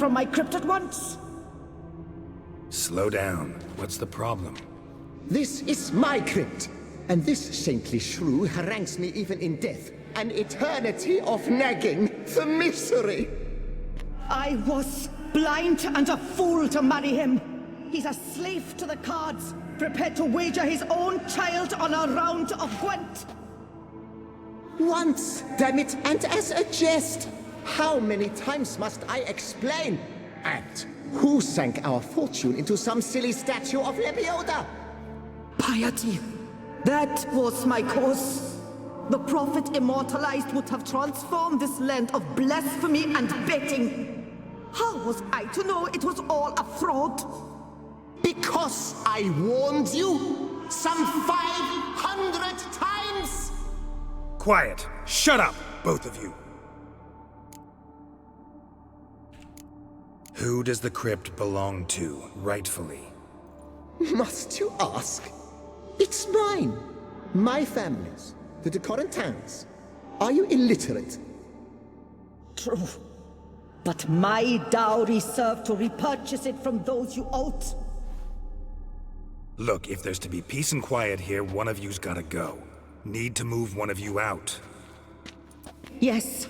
from my crypt at once. Slow down. What's the problem? This is my crypt, and this saintly shrew harangues me even in death. An eternity of nagging, the misery. I was blind and a fool to marry him. He's a slave to the cards, prepared to wager his own child on a round of Gwent. Once, damn it, and as a jest. How many times must I explain? And who sank our fortune into some silly statue of Lebioda? Piety. That was my cause. The prophet immortalized would have transformed this land of blasphemy and betting. How was I to know it was all a fraud? Because I warned you some 500 times! Quiet! Shut up, both of you! Who does the crypt belong to, rightfully? Must you ask? It's mine. My family's. The de Corentins. Are you illiterate? True. But my dowry served to repurchase it from those you owed. Look, if there's to be peace and quiet here, one of you's gotta go. Need to move one of you out. Yes.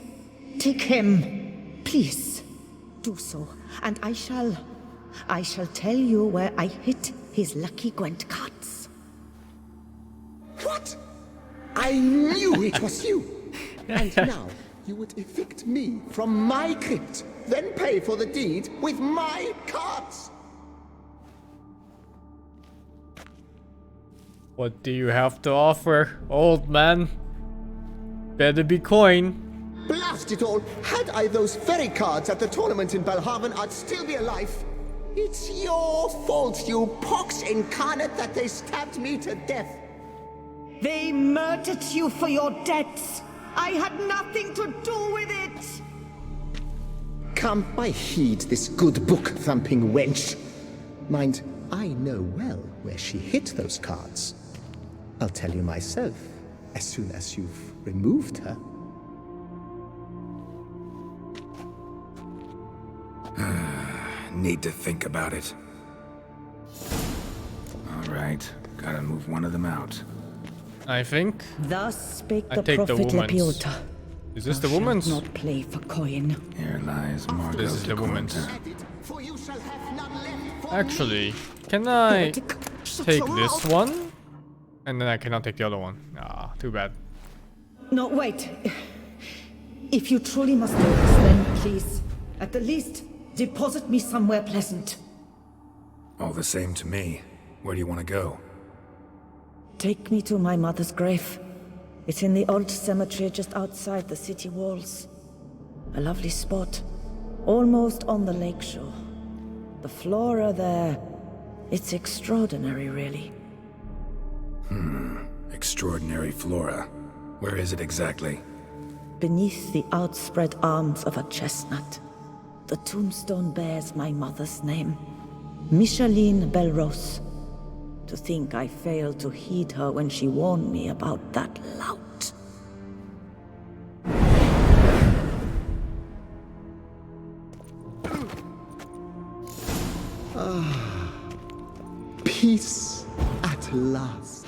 Take him. Please. Do so. And I shall tell you where I hid his lucky Gwent cards. What? I knew it was you! And now, you would evict me from my crypt, then pay for the deed with my cards! What do you have to offer, old man? Better be coin. Blast it all! Had I those very cards at the tournament in Belhaven, I'd still be alive. It's your fault, you pox incarnate, that they stabbed me to death. They murdered you for your debts. I had nothing to do with it. Come, I heed this good book-thumping wench. Mind, I know well where she hid those cards. I'll tell you myself, as soon as you've removed her. Need to think about it. Alright, gotta move one of them out. I think. Thus spake I the take the prophet woman's. Lepiota. Is this the Thou shalt woman's? not play for coin. Here lies Margot. This is the woman's. For you shall have none left for Actually, can I Heretic, shut take your this mouth. one? And then I cannot take the other one. Ah, too bad. No, wait. If you truly must do this, then please, at the least, deposit me somewhere pleasant. All the same to me. Where do you want to go? Take me to my mother's grave. It's in the old cemetery just outside the city walls. A lovely spot, almost on the lakeshore. The flora there, it's extraordinary, really. Extraordinary flora. Where is it exactly? Beneath the outspread arms of a chestnut, the tombstone bears my mother's name, Micheline Belrose. To think I failed to heed her when she warned me about that lout. peace at last.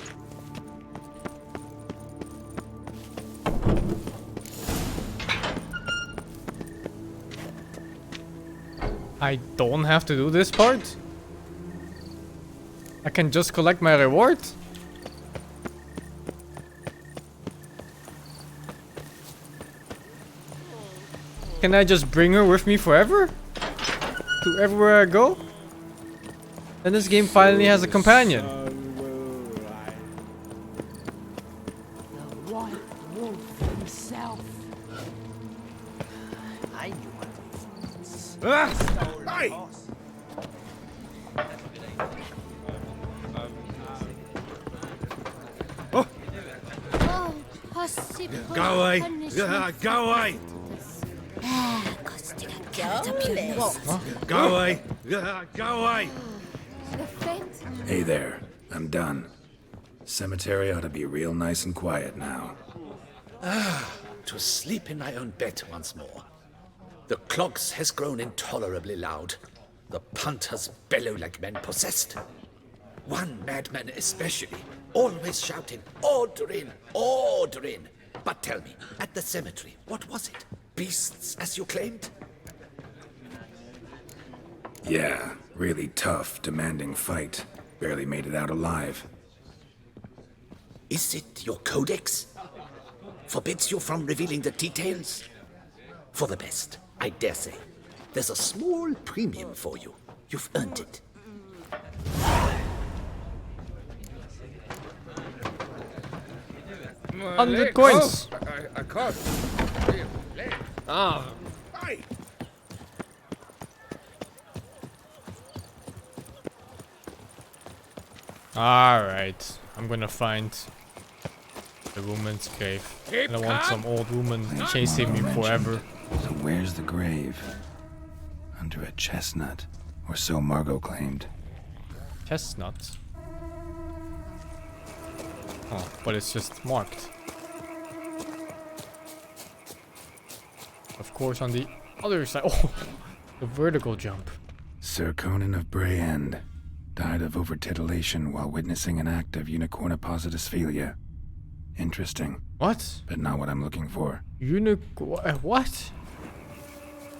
I don't have to do this part? I can just collect my reward? Can I just bring her with me forever? To everywhere I go? Then this game finally has a companion. The white wolf himself. I knew what Hey! Oh, possible. Go away! punishment. Go away! Go away! Go away! Hey there, I'm done. Cemetery ought to be real nice and quiet now. To sleep in my own bed once more. The clogs has grown intolerably loud. The punters bellow like men possessed. One madman especially, always shouting, "Order in! Order in!" But tell me, at the cemetery, what was it? Beasts, as you claimed? Yeah, really tough, demanding fight. Barely made it out alive. Is it your codex? Forbids you from revealing the details? For the best, I dare say. There's a small premium for you. You've earned it. 100 coins. I can't. Ah. Hey! Alright. I'm gonna find the woman's grave. And I want some old woman chasing me forever. So where's the grave? Under a chestnut, or so Margot claimed. Chestnut. Oh, but it's just marked. Of course, on the other side. Oh, the vertical jump. Sir Conan of Bray End died of overtitillation while witnessing an act of unicorniposisphilia. Interesting, What? but not what I'm looking for. What?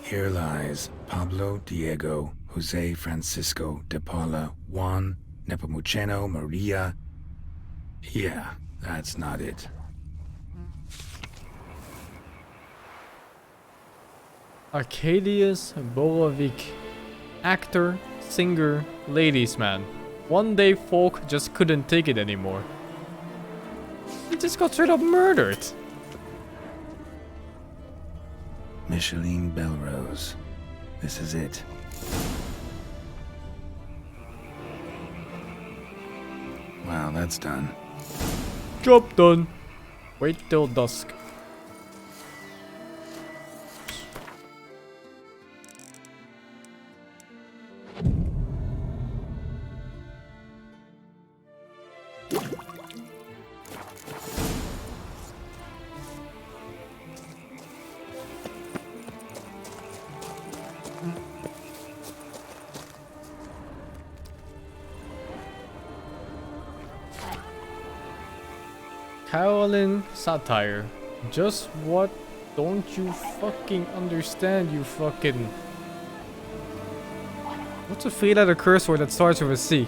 Here lies Pablo Diego Jose Francisco de Paula Juan Nepomuceno Maria. Yeah, that's not it. Arcadius Borovic. Actor, singer, ladies man. One day folk just couldn't take it anymore. He just got straight up murdered. Micheline Belrose. This is it. Wow, that's done. Job done. Wait till dusk. Caroline Satire. Just what don't you fucking understand, you fucking... What's a three-letter curse word that starts with a C?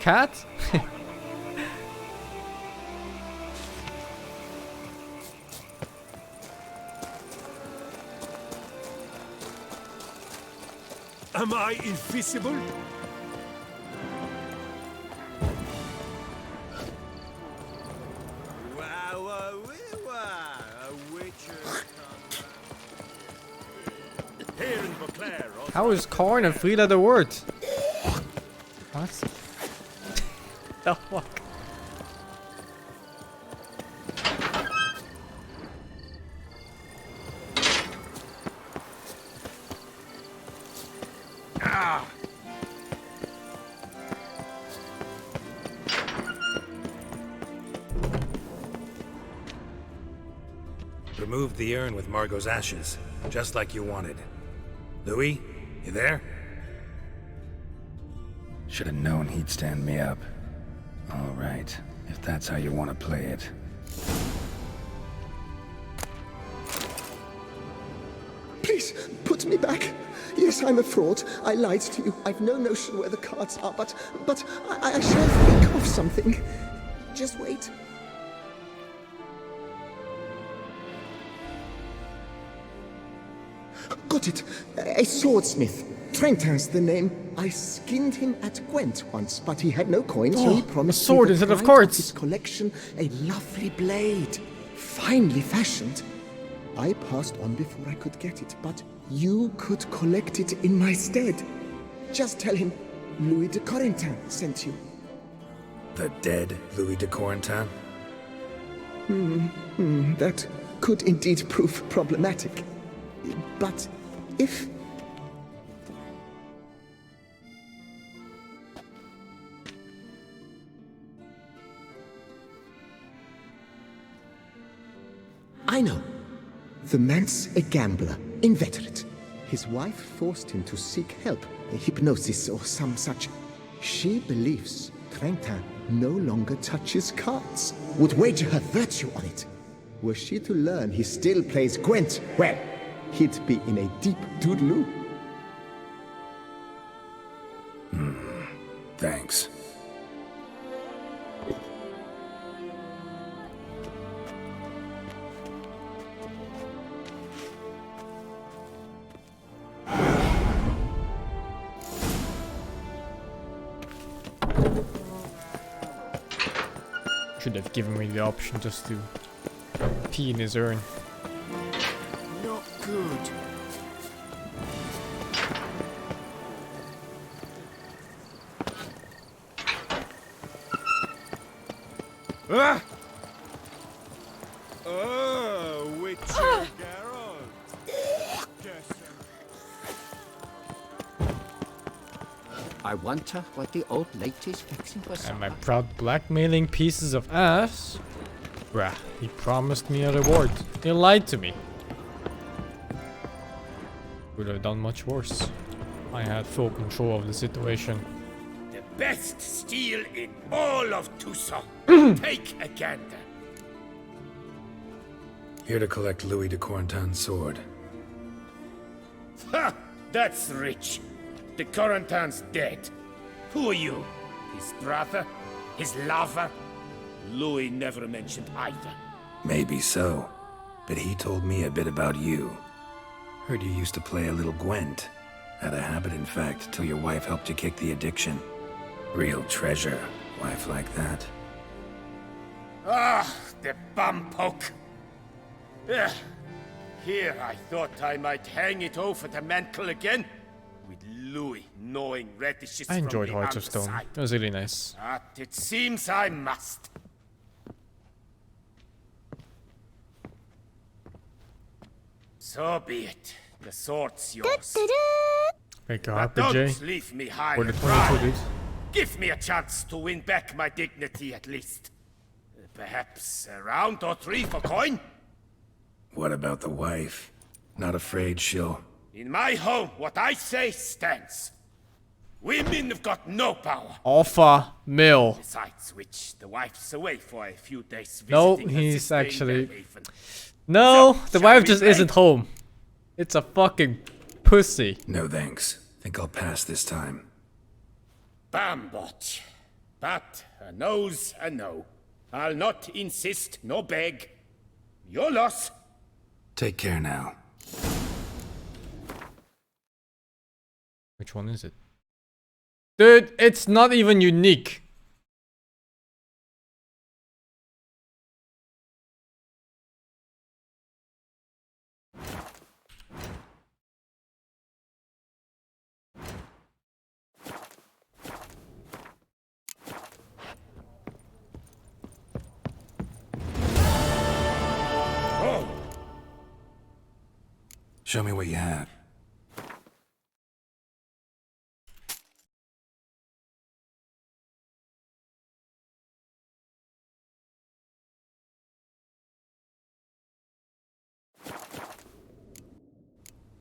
Cat? Am I invisible? How is corn a three-letter word? What? The fuck? Removed the urn with Margot's ashes, just like you wanted. Louis, you there? Should have known he'd stand me up. All right, if that's how you want to play it. Please, put me back. Yes, I'm a fraud. I lied to you. I've no notion where the cards are, but I shall think of something. Just wait. Got it. A swordsmith. Trentin's the name. I skinned him at Gwent once, but he had no coin, so he promised a sword me the instead of pride cards. his collection, a lovely blade, finely fashioned. I passed on before I could get it, but you could collect it in my stead. Just tell him Louis de Corentin sent you. The dead Louis de Corentin? That could indeed prove problematic. But if... I know. The man's a gambler, inveterate. His wife forced him to seek help, hypnosis or some such. She believes Trentin no longer touches cards, would wager her virtue on it. Were she to learn he still plays Gwent, well, he'd be in a deep doodaloo. Thanks. Should have given me the option just to pee in his urn. Not good. Ah! Oh, Witcher Geralt. I wonder what the old lady's fixing for Am I supper. proud blackmailing pieces of ass? Bruh, he promised me a reward. He lied to me. Would have done much worse. I had full control of the situation. The best steel in all of Toussaint. Take a gander. Here to collect Louis de Corentin's sword. Ha! That's rich. The Corentin's dead. Who are you? His brother? His lover? Louis never mentioned either. Maybe so, but he told me a bit about you. Heard you used to play a little Gwent. Had a habit, in fact, till your wife helped you kick the addiction. Real treasure, wife like that. Ah, the bum poke. Ugh. Here I thought I might hang it over the mantle again, with Louis gnawing radishes I enjoyed from the Hearts of Stone. underside. It was really nice. But it seems I must. So be it. The sword's yours. Make a But RPG. don't leave me high Or the and 22 dry. dude. Give me a chance to win back my dignity at least. Perhaps a round or three for coin? What about the wife? Not afraid she'll... In my home, what I say stands. Women have got no power. Alpha male. Besides which, the wife's away for a few days visiting No, her he's sister in actually- Belhaven. No, So, the shall wife we just play? isn't home. It's a fucking pussy. No thanks. Think I'll pass this time. Bambot. But a no's a no. I'll not insist, no beg. Your loss. Take care now. Which one is it? Dude, it's not even unique. Oh, Show me what you have.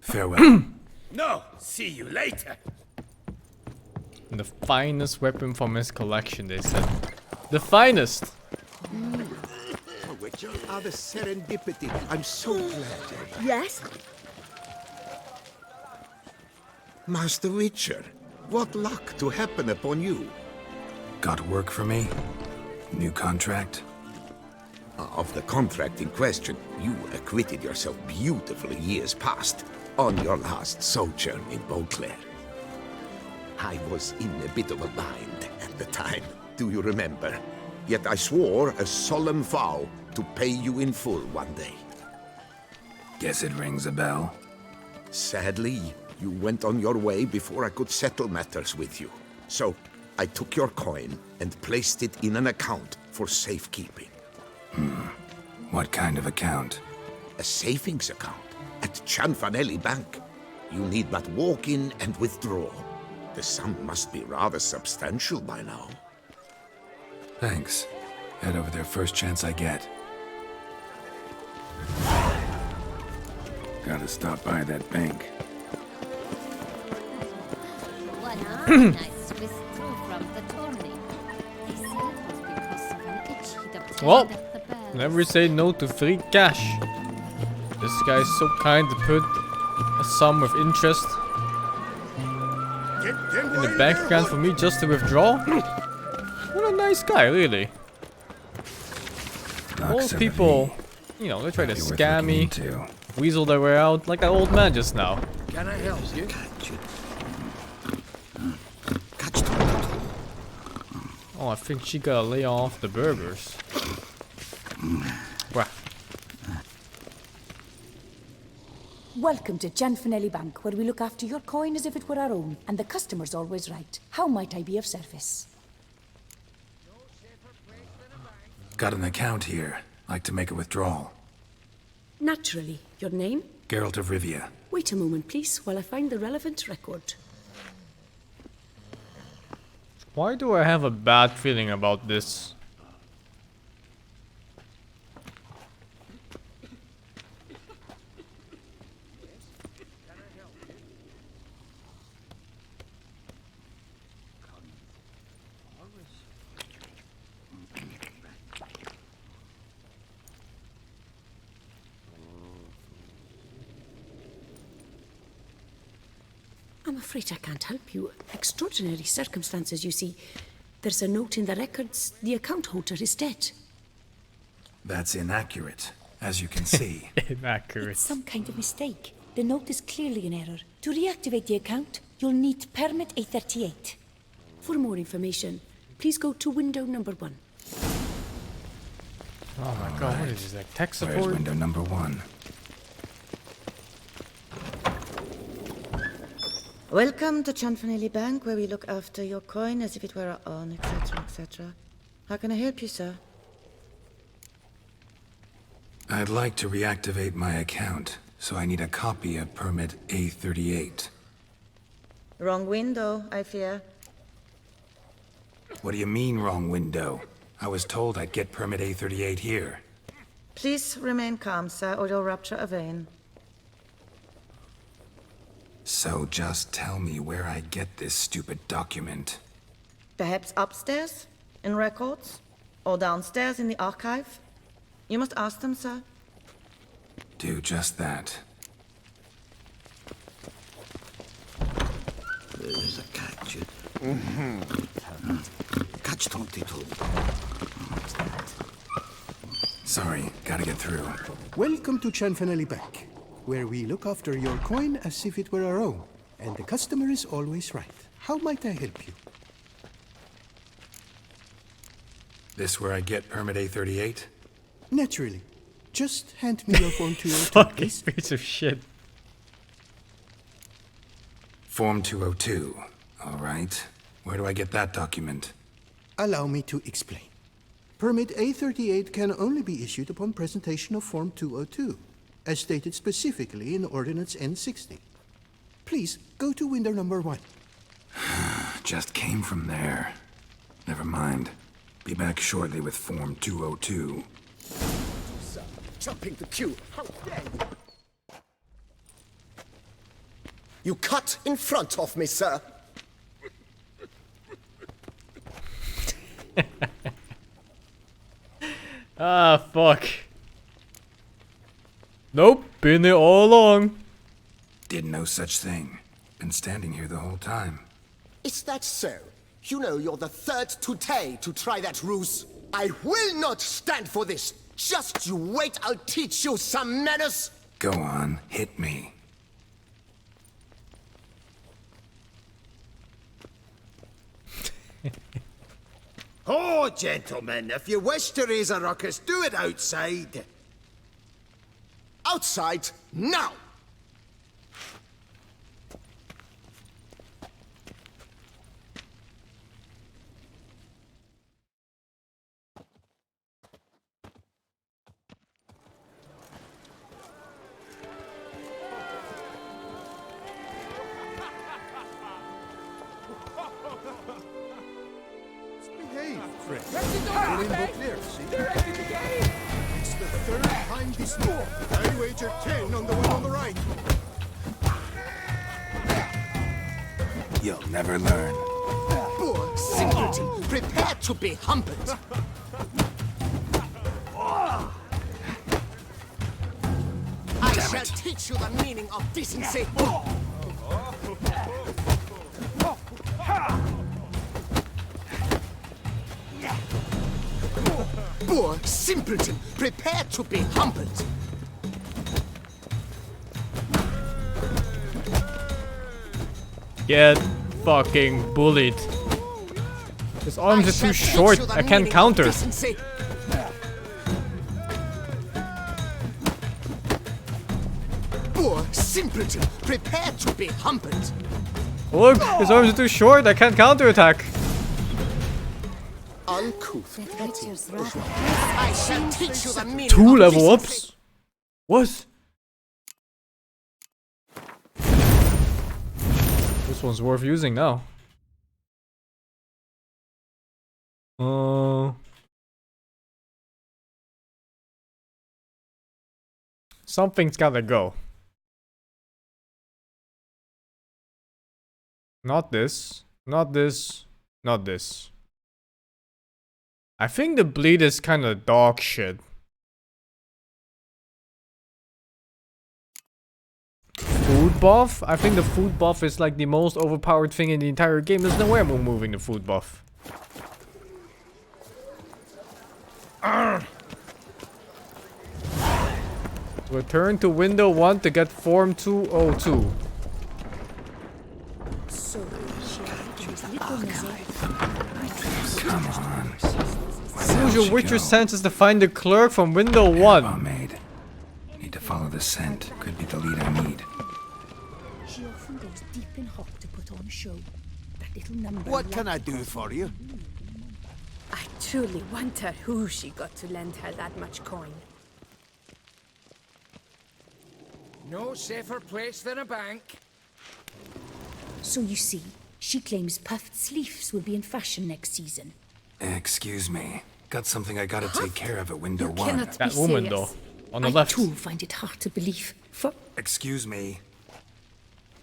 Farewell. no. See you later. The finest weapon from his collection, they said. The finest! Oh, Witcher, the serendipity. I'm so glad you're here. Yes? Master Witcher, what luck to happen upon you. Got work for me? New contract? Of the contract in question, you acquitted yourself beautifully years past on your last sojourn in Beauclair. I was in a bit of a bind at the time, do you remember? Yet I swore a solemn vow to pay you in full one day. Guess it rings a bell. Sadly, you went on your way before I could settle matters with you. So, I took your coin and placed it in an account for safekeeping. What kind of account? A savings account at Cianfanelli Bank. You need but walk in and withdraw. The sum must be rather substantial by now. Thanks. Head over there first chance I get. Gotta stop by that bank. One nice Swiss through from the tourney. They say it was because of an itch he'd obtained Well, at the bells. never say no to free cash. This guy is so kind to put a sum of interest in the bank account for me just to withdraw. What a nice guy, really. Most people, you know, they try to scam me, weasel their way out, like that old man just now. Can I help you? Oh, I think she gotta lay off the burgers. Wow. Welcome to Gianfinelli Bank, where we look after your coin as if it were our own, and the customer's always right. How might I be of service? Got an account here. Like to make a withdrawal. Naturally. Your name? Geralt of Rivia. Wait a moment, please, while I find the relevant record. Why do I have a bad feeling about this? I'm afraid I can't help you. Extraordinary circumstances, you see. There's a note in the records. The account holder is dead. That's inaccurate, as you can see. Inaccurate. It's some kind of mistake. The note is clearly in error. To reactivate the account, you'll need permit A38. For more information, please go to window number 1. Oh my god, what is this, like tech Where's support? window number 1? Welcome to Gianfinelli Bank, where we look after your coin as if it were our own, etc., etc. How can I help you, sir? I'd like to reactivate my account, so I need a copy of permit A38. Wrong window, I fear. What do you mean, wrong window? I was told I'd get permit A38 here. Please remain calm, sir, or you'll rupture a vein. So just tell me where I get this stupid document. Perhaps upstairs, in records, or downstairs in the archive? You must ask them, sir. Do just that. There's a catch. Catch 22. Sorry, gotta get through. Welcome to Gianfinelli Bank, where we look after your coin as if it were our own, and the customer is always right. How might I help you? This where I get permit A38? Naturally. Just hand me your form 202, Fucking please. piece of shit. Form 202. All right. Where do I get that document? Allow me to explain. Permit A38 can only be issued upon presentation of Form 202, as stated specifically in Ordinance N60. Please, go to window number 1. Just came from there. Never mind. Be back shortly with Form 202. Sir, jumping the queue. How dare you? You cut in front of me, sir. Ah, fuck. Nope, been there all along. Did no such thing. Been standing here the whole time. Is that so? You know you're the third today to try that ruse. I will not stand for this. Just you wait, I'll teach you some manners. Go on, hit me. Oh, gentlemen, if you wish to raise a ruckus, do it outside. Outside, now! Behave. friend. Still in Beauclair, see? It's the third time this morning. I wager 10 on the one on the right. You'll never learn. Poor simpleton, prepare to be humbled. I shall teach you the meaning of decency. Poor simpleton, prepare to be humbled. Get fucking bullied. His arms are too short. I can't counter. Poor simpleton, prepare to be humbled. Look, his arms are too short. I can't counterattack. Uncouth That petty. creature's rather I shall teach you the meaning 2 of level decency. ups? What? This one's worth using now. Something's gotta go. Not this. Not this. Not this. I think the bleed is kinda dog shit. Food buff? I think the food buff is like the most overpowered thing in the entire game. There's no way I'm removing the food buff. Return to window 1 to get form 202. So, little Come on. Use your Witcher senses to find the clerk from window 1. Pomade. Need to follow the scent. Could be the lead I need. She often goes deep and hot to put on a show. That little number. What can I do for you? I truly wonder who she got to lend her that much coin. No safer place than a bank. So you see, she claims puffed sleeves will be in fashion next season. Excuse me. Got something I gotta take care of at window 1. Cannot That be woman serious. though. On the I left. too find it hard to believe. For Excuse me.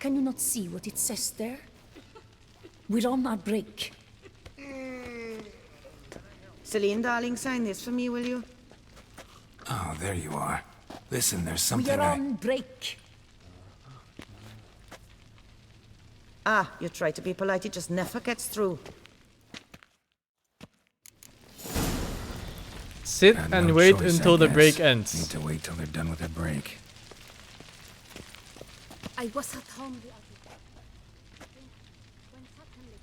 can you not see what it says there? We're on our break. Celine, darling, sign this for me, will you? Oh, there you are. Listen, there's We something are on break. Ah, you try to be polite, it just never gets through. Sit Got and no wait choice, until I the guess. break Need ends. to wait till they're done with their break. I was at home the other day. When suddenly,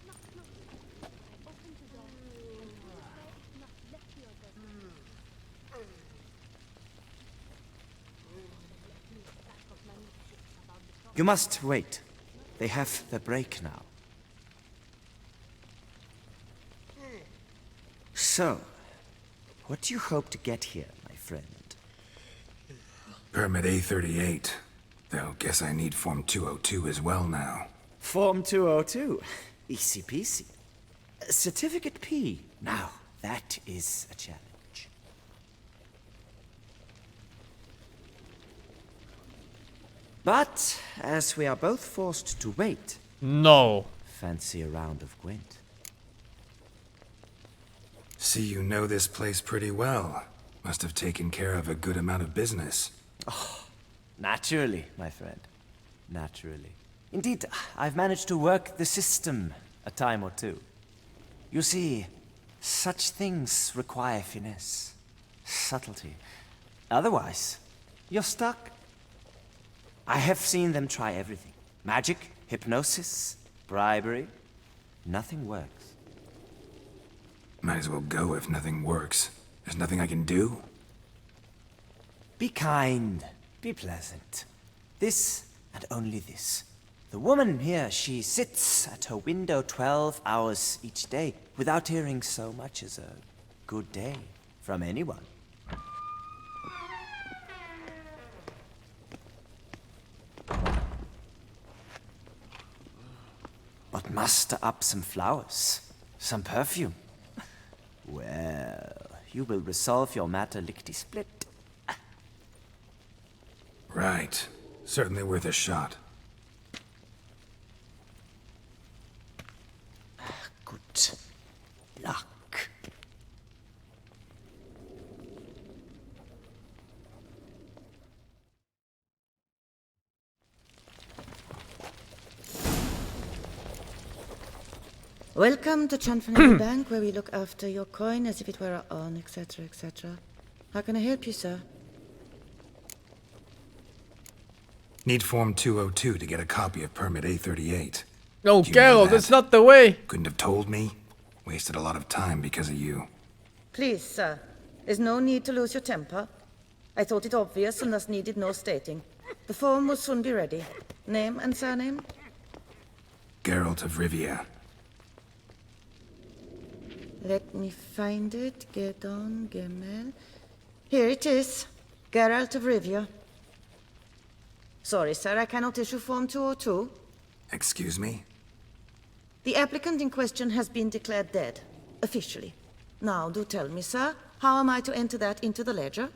knock, knock. I opened the door and not let me or You must wait. They have the break now. So, what do you hope to get here, my friend? Permit A38. Though, guess I need Form 202 as well now. Form 202. Easy peasy. Certificate P. Now, that is a challenge. But, as we are both forced to wait, No. fancy a round of Gwent. See, you know this place pretty well. Must have taken care of a good amount of business. Naturally, my friend. Naturally. Indeed, I've managed to work the system a time or two. You see, such things require finesse, subtlety. Otherwise, you're stuck. I have seen them try everything. Magic, hypnosis, bribery. Nothing works. Might as well go if nothing works. There's nothing I can do? Be kind. Be pleasant. This and only this. The woman here, she sits at her window 12 hours each day without hearing so much as a good day from anyone. But muster up some flowers, some perfume. Well, you will resolve your matter lickety-split. Right. Certainly worth a shot. Good luck. Welcome to Chanfanelli Bank, where we look after your coin as if it were our own, etc., etc. How can I help you, sir? Need Form 202 to get a copy of Permit A38. No, Do you know Geralt, that? that's not the way. Couldn't have told me. Wasted a lot of time because of you. Please, sir. There's no need to lose your temper. I thought it obvious and thus needed no stating. The form will soon be ready. Name and surname? Geralt of Rivia. Let me find it. Gedon Gemel. Here it is. Geralt of Rivia. Sorry, sir, I cannot issue Form 202. Excuse me? The applicant in question has been declared dead, officially. Now, do tell me, sir, how am I to enter that into the ledger?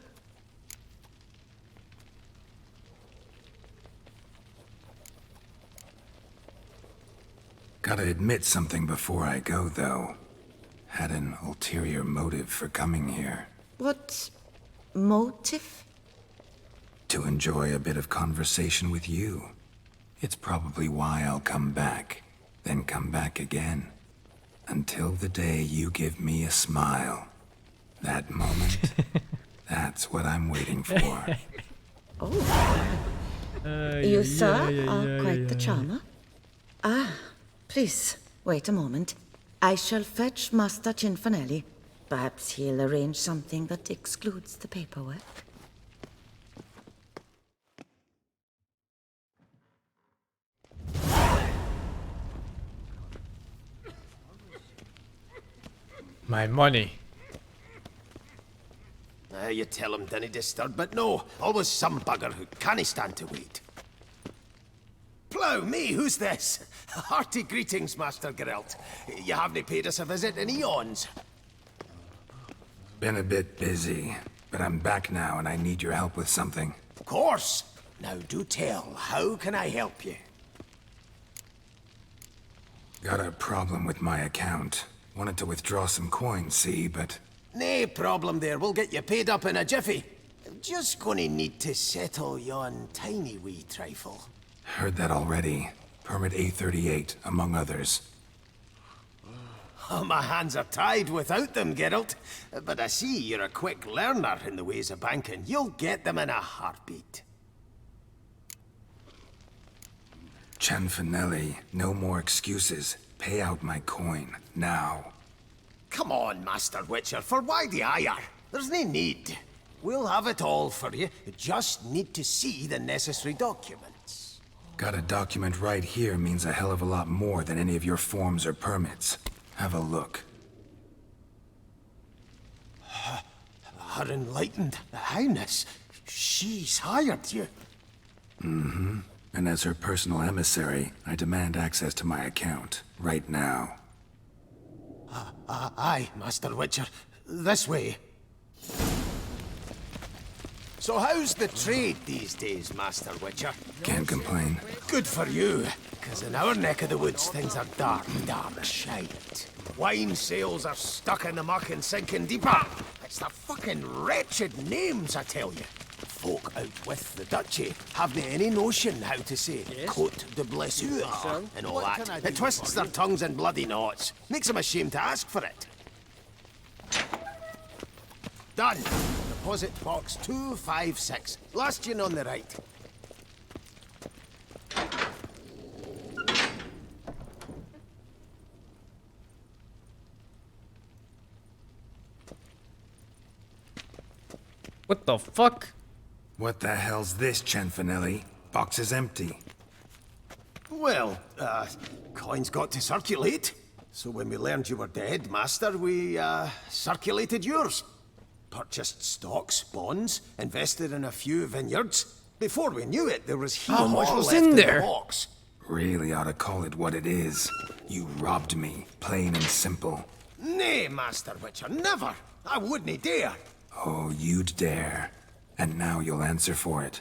Gotta admit something before I go, though. Had an ulterior motive for coming here. What motive? To enjoy a bit of conversation with you. It's probably why I'll come back, then come back again. Until the day you give me a smile. That moment, that's what I'm waiting for. You, sir, are quite the charmer. Ah, please, wait a moment. I shall fetch Master Cinfanelli. Perhaps he'll arrange something that excludes the paperwork. My money. You tell him dinna disturb, but no, always some bugger who can't stand to wait. Plough me, who's this? Hearty greetings, Master Geralt. You haven't paid us a visit in eons. Been a bit busy, but I'm back now and I need your help with something. Of course. Now do tell, how can I help you? Got a problem with my account. Wanted to withdraw some coins, see, but... Nae problem there, we'll get you paid up in a jiffy. Just gonna need to settle yon tiny wee trifle. Heard that already. Permit A38, among others. Oh, my hands are tied without them, Geralt. But I see you're a quick learner in the ways of banking. You'll get them in a heartbeat. Chanfanelli, no more excuses. Pay out my coin, now. Come on, Master Witcher, for why the ire? There's no need. We'll have it all for you. You just need to see the necessary documents. Got a document right here means a hell of a lot more than any of your forms or permits. Have a look. Her Enlightened Highness, she's hired you. Mm-hmm. And as her personal emissary, I demand access to my account, right now. Aye, Master Witcher. This way. So how's the trade these days, Master Witcher? Can't complain. Good for you, because in our neck of the woods, things are dark shite. Wine sales are stuck in the muck and sinking deeper. It's the fucking wretched names, I tell you. Folk out with the duchy haven't any notion how to say Cote de Blessure and all that. It twists their tongues in bloody knots. Makes them ashamed to ask for it. Done. Deposit box 256. Last one on the right. What the fuck? What the hell's this, Chanfanelli? Box is empty. Well, coins got to circulate. So when we learned you were dead, Master, we, circulated yours. Purchased stocks, bonds, invested in a few vineyards. Before we knew it, there was How much more was left in the there? box. Really ought to call it what it is. You robbed me, plain and simple. Nay, Master Witcher, never! I wouldn't dare! Oh, you'd dare. And now you'll answer for it.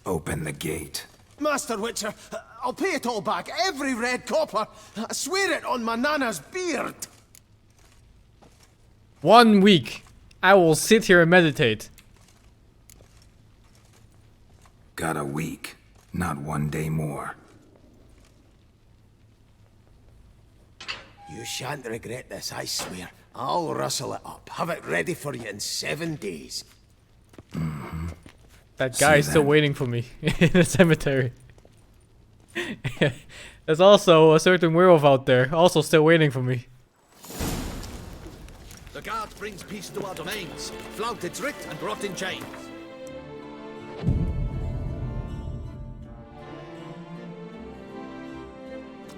Open the gate. Master Witcher, I'll pay it all back, every red copper! I swear it on my nana's beard! 1 week. I will sit here and meditate. Got a week, not 1 day more. You shan't regret this, I swear. I'll rustle it up, have it ready for you in 7 days. That guy is still waiting for me in the cemetery. There's also a certain werewolf out there, also still waiting for me. The guard brings peace to our domains. Flouted writ and brought in chains.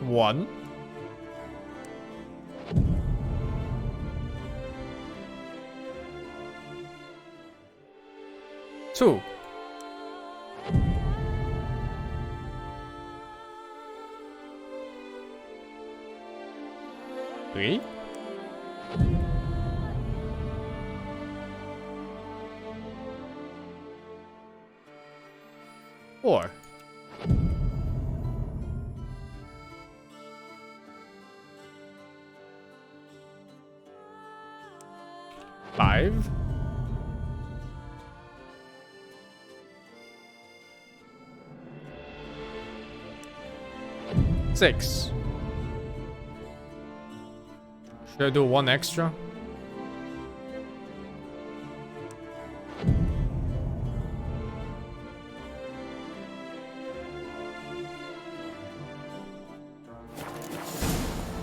One. Two. Three. Four. Five. Six. Should I do one extra?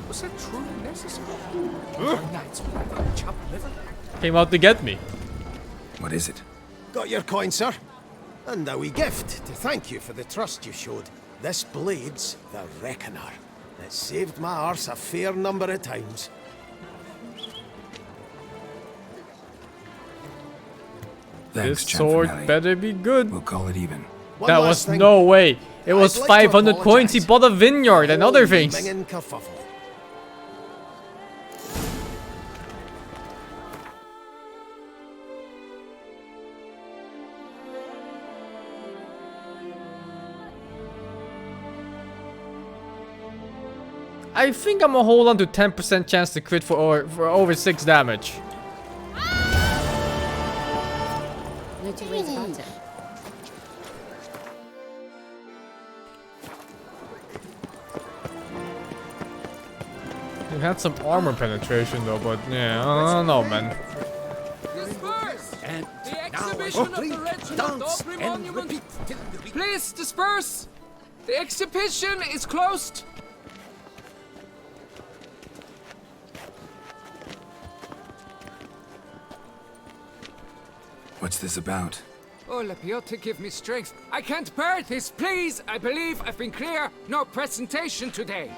Was that truly necessary? Knights without chopped liver? Came out to get me. What is it? Got your coin, sir. And a wee gift to thank you for the trust you showed. This blade's the Reckoner. It saved my arse a fair number of times. Thanks, This sword Gianfinelli. better be good. We'll call it even. That was no way. It was 500 coins. He bought a vineyard and other things. Mingin' kerfuffle. I think I'm gonna hold on to 10% chance to crit for over 6 damage. No two ways about it. It had some armor penetration though, but yeah, I don't know, man. Disperse! And The now exhibition of the drink, Reginald dance, Aubrey and Monument. repeat till the week. Please disperse! The exhibition is closed! What's this about? Oh, Lapiotta, give me strength. I can't bear this, please! I believe I've been clear. No presentation today.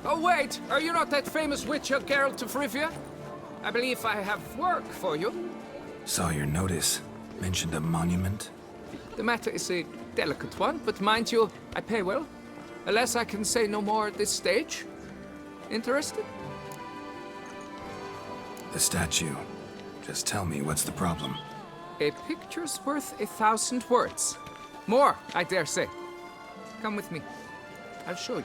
Oh, wait! Are you not that famous witcher, Geralt of Rivia? I believe I have work for you. Saw your notice. Mentioned a monument. The matter is a delicate one, but mind you, I pay well. Alas, I can say no more at this stage. Interested? The statue. Just tell me what's the problem. A picture's worth 1,000 words. More, I dare say. Come with me. I'll show you.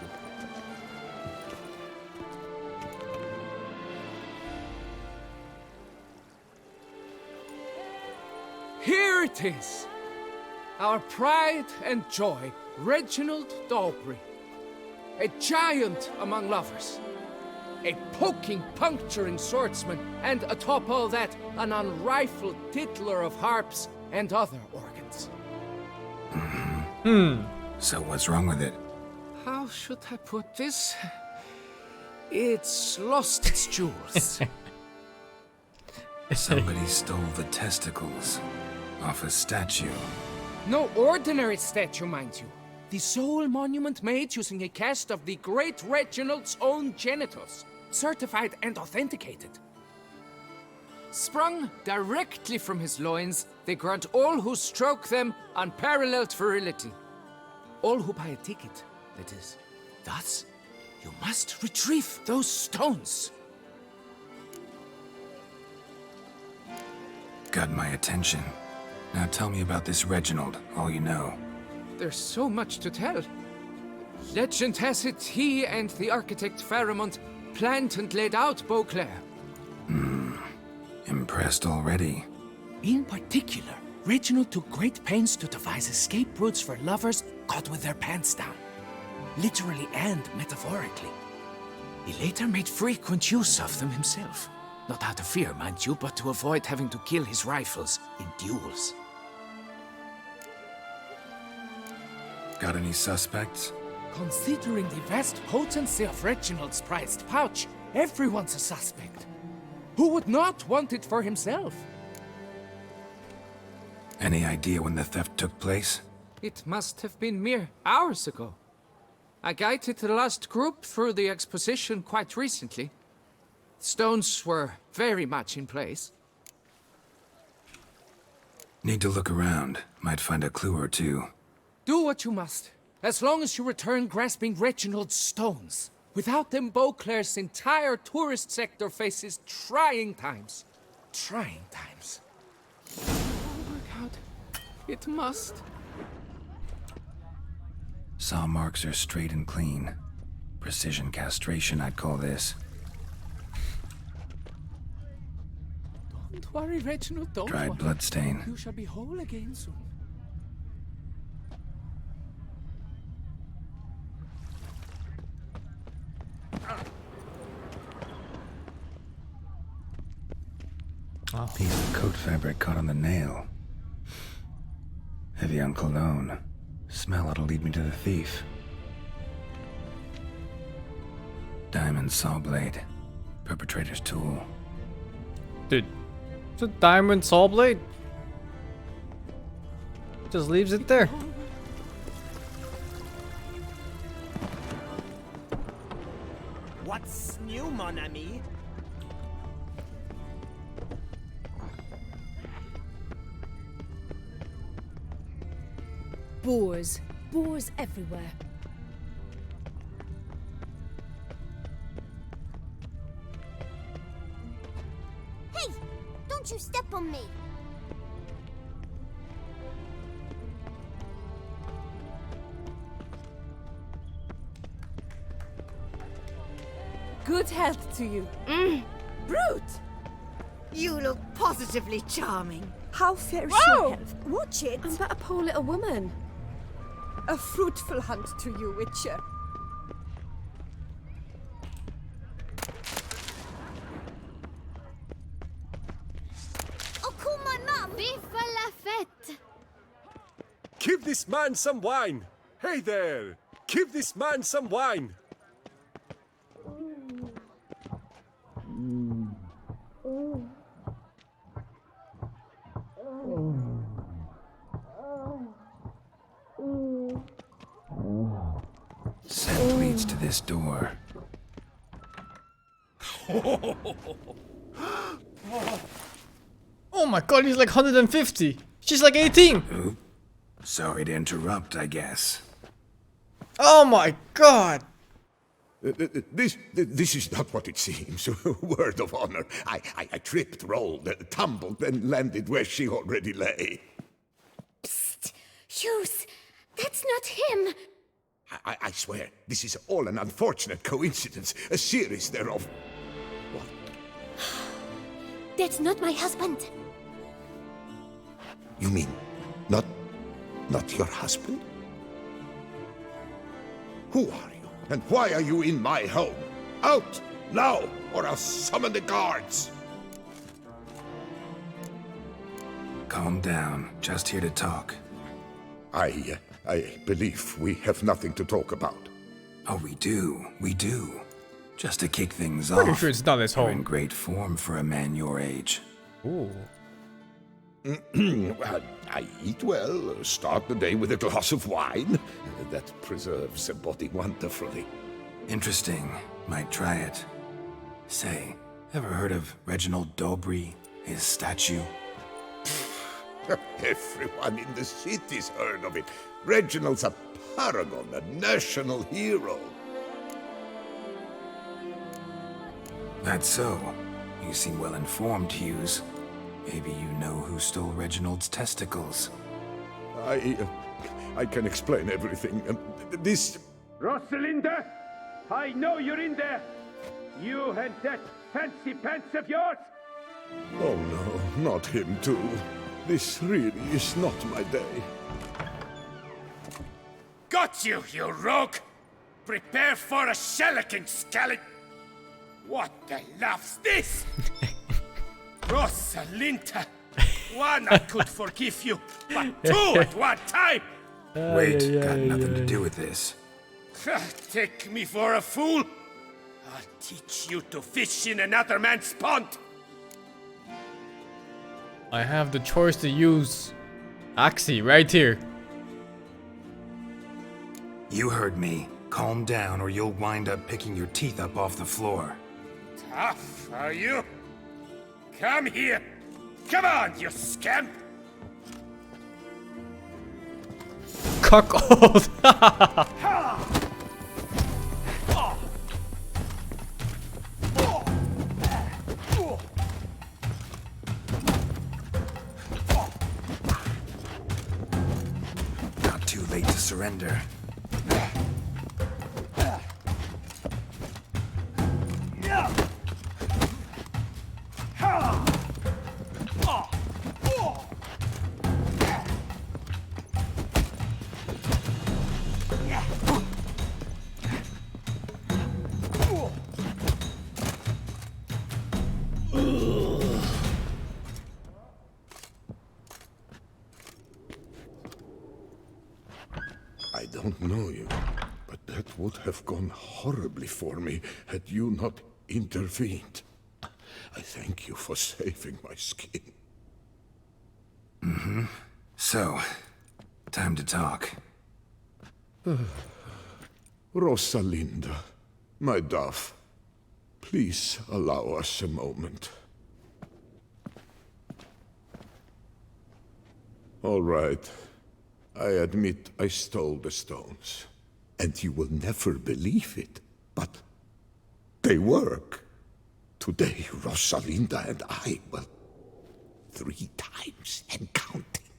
Here it is! Our pride and joy, Reginald Daubrey. A giant among lovers. A poking, puncturing swordsman, and atop all that, an unrifled tittler of harps and other organs. So what's wrong with it? How should I put this? It's lost its jewels. Somebody stole the testicles off a statue. No ordinary statue, mind you. The sole monument made using a cast of the great Reginald's own genitals, certified and authenticated. Sprung directly from his loins, they grant all who stroke them unparalleled virility. All who buy a ticket It is. Thus, you must retrieve those stones. Got my attention. Now tell me about this Reginald, all you know. There's so much to tell. Legend has it he and the architect Faramond planned and laid out Beauclair. Impressed already. In particular, Reginald took great pains to devise escape routes for lovers caught with their pants down. Literally and metaphorically. He later made frequent use of them himself. Not out of fear, mind you, but to avoid having to kill his rivals in duels. Got any suspects? Considering the vast potency of Reginald's prized pouch, everyone's a suspect. Who would not want it for himself? Any idea when the theft took place? It must have been mere hours ago. I guided the last group through the exposition quite recently. Stones were very much in place. Need to look around. Might find a clue or two. Do what you must, as long as you return grasping Reginald's stones. Without them, Beauclair's entire tourist sector faces trying times. Trying times. It will work out. It must. Saw marks are straight and clean. Precision castration, I'd call this. Don't worry, Reginald, don't Dried worry. bloodstain. You shall be whole again soon. Piece of coat fabric caught on the nail. Heavy on cologne. Smell it'll lead me to the thief. Diamond saw blade. Perpetrator's tool. Dude, it's a diamond saw blade. Just leaves it there. What's new, mon ami? Boars. Boars everywhere. Hey! Don't you step on me! Good health to you. Brute! You look positively charming. How fares your health? Watch it. I'm but a poor little woman. A fruitful hunt to you, Witcher. I'll call my mum! Vive la fête! Give this man some wine! Hey there! Give this man some wine! Scent leads to this door. Oh my god, he's like 150. She's like 18. Oop. Sorry to interrupt, I guess. Oh my god. This is not what it seems. Word of honor. I tripped, rolled, tumbled, then landed where she already lay. Psst! Hughes! That's not him! I swear, this is all an unfortunate coincidence, a series thereof. What? That's not my husband. You mean, not your husband? Who are you, and why are you in my home? Out, now, or I'll summon the guards! Calm down. Just here to talk. I believe we have nothing to talk about. Oh, we do. We do. Just to kick things Pretty off. sure it's not his You're home. in great form for a man your age. Ooh. I eat well, start the day with a glass of wine. That preserves a body wonderfully. Interesting. Might try it. Say, ever heard of Reginald Dobry? His statue? Everyone in the city's heard of it. Reginald's a paragon, a national hero. That's so. You seem well informed, Hughes. Maybe you know who stole Reginald's testicles. I can explain everything. This... Rosalinda! I know you're in there! You and that fancy pants of yours! Oh no, not him too. This really is not my day. Got you, you rogue! Prepare for a shellacking, scallop! What the laugh's this? Rosalinda! One, I could forgive you, but two at one time! Wait, got nothing to do with this. Take me for a fool? I'll teach you to fish in another man's pond! I have the choice to use Axie right here. You heard me. Calm down or you'll wind up picking your teeth up off the floor. Tough, are you? Come here! Come on, you scamp! Cuckold! Not too late to surrender. I don't know you, but that would have gone horribly for me had you not intervened. I thank you for saving my skin. Mm-hmm. So, time to talk. Rosalinda, my dove, please allow us a moment. All right. I admit I stole the stones. And you will never believe it, but they work. Today, Rosalinda and I, well, 3 times and counting.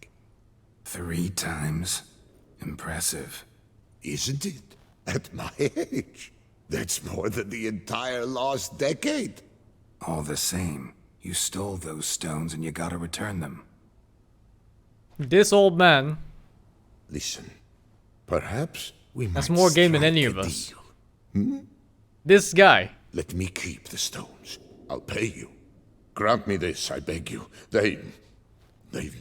3 times? Impressive. Isn't it? At my age. That's more than the entire last decade. All the same, you stole those stones and you gotta return them. This old man. Listen, perhaps we might has more game than any of strike a us. deal. Hmm? This guy. Let me keep the stones. I'll pay you. Grant me this, I beg you. They've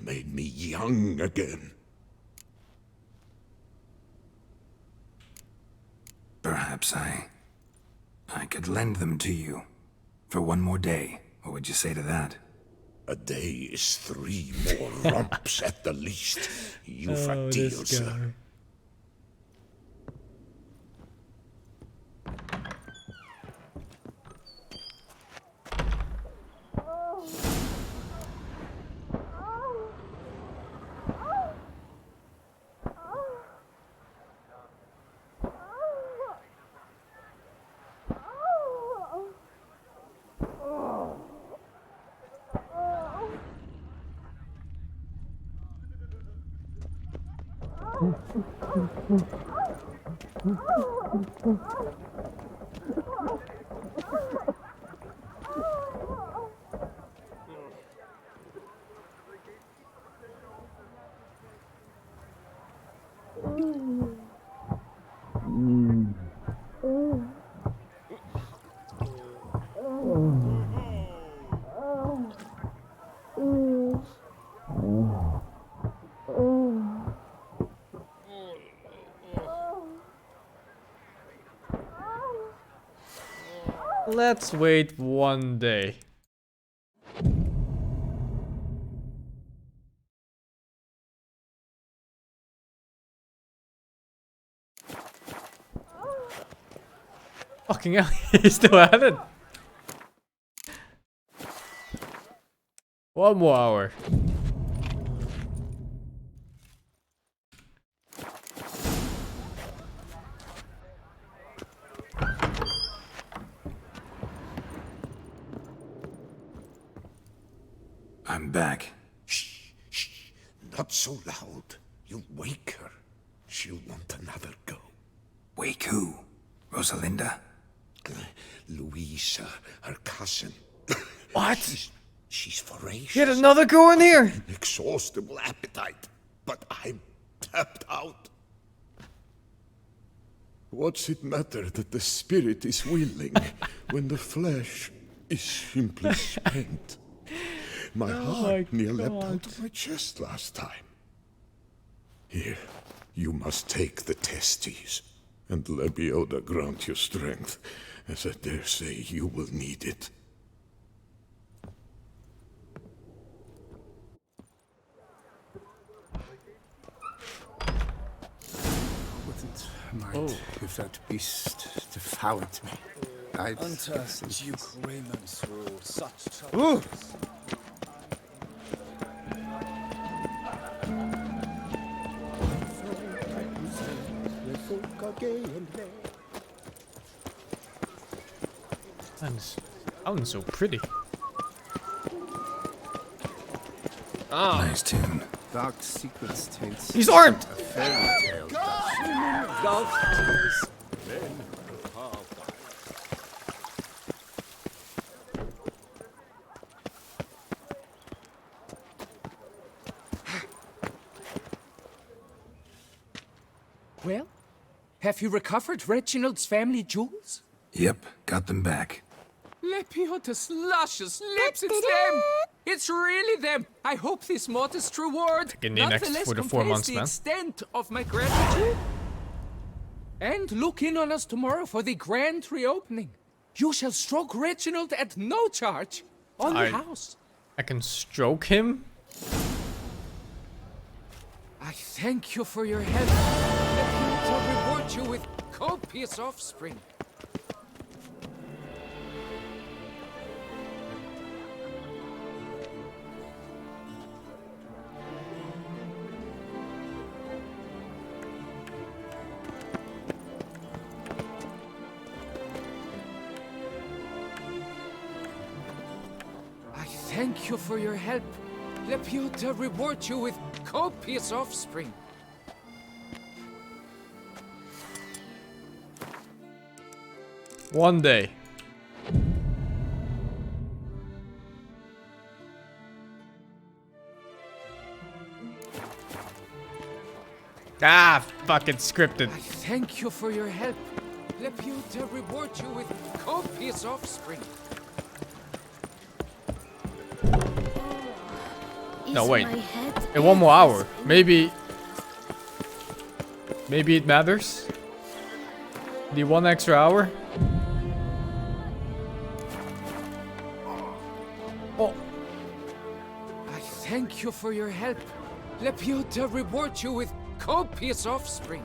made me young again. Perhaps I could lend them to you. For 1 more day. What would you say to that? A day is 3 more romps at the least. You've a deal, sir. Let's wait 1 day. Fucking hell, he's still at it. 1 more hour. I'm back. Shh, shh, not so loud. You'll wake her. She'll want another go. Wake who? Rosalinda? Louisa, her cousin. What? She's voracious. Get another go in here! Inexhaustible appetite. But I'm tapped out. What's it matter that the spirit is willing when the flesh is simply spent? My heart near leapt out of my chest last time. Here, you must take the testes, and Lebioda grant you strength, as I dare say you will need it. Wouldn't mind if that beast devoured me. Under Duke Raymond's rule, such trouble. Sounds so pretty. Nice tune. Dark secrets taste. He's armed! A fairy tale. Well, have you recovered Reginald's family jewels? Yep, got them back. Lepioda's luscious lips, it's them! It's really them! I hope this modest reward Taking the next nonetheless for the 4 conveys months, the man. extent of my gratitude. And look in on us tomorrow for the grand reopening. You shall stroke Reginald at no charge on the house. I can stroke him? I thank you for your help. Lepioda reward you with copious offspring. Thank you for your help. Lepioda reward you with copious offspring. One day. Ah, fucking scripted. I thank you for your help. Lepioda reward you with copious offspring. No, wait. In 1 more hour. Maybe it matters? The 1 extra hour? Oh. I thank you for your help. Lepioda reward you with copious offspring.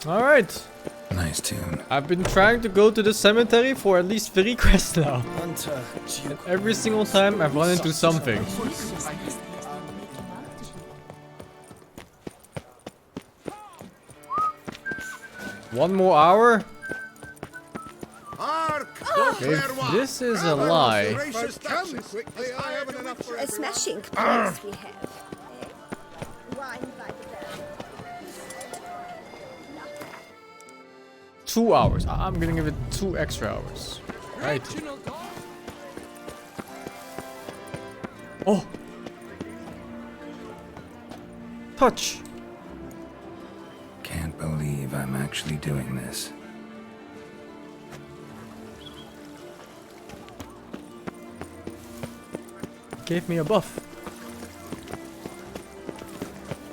Alright. Nice tune. I've been trying to go to the cemetery for at least 3 quests now. Hunter, And every single time I've run into something. One more hour? If this is a lie. A smashing place we have. Wine by the bell. 2 hours. I'm gonna give it 2 extra hours. Right. Oh! Touch! Can't believe I'm actually doing this. Gave me a buff.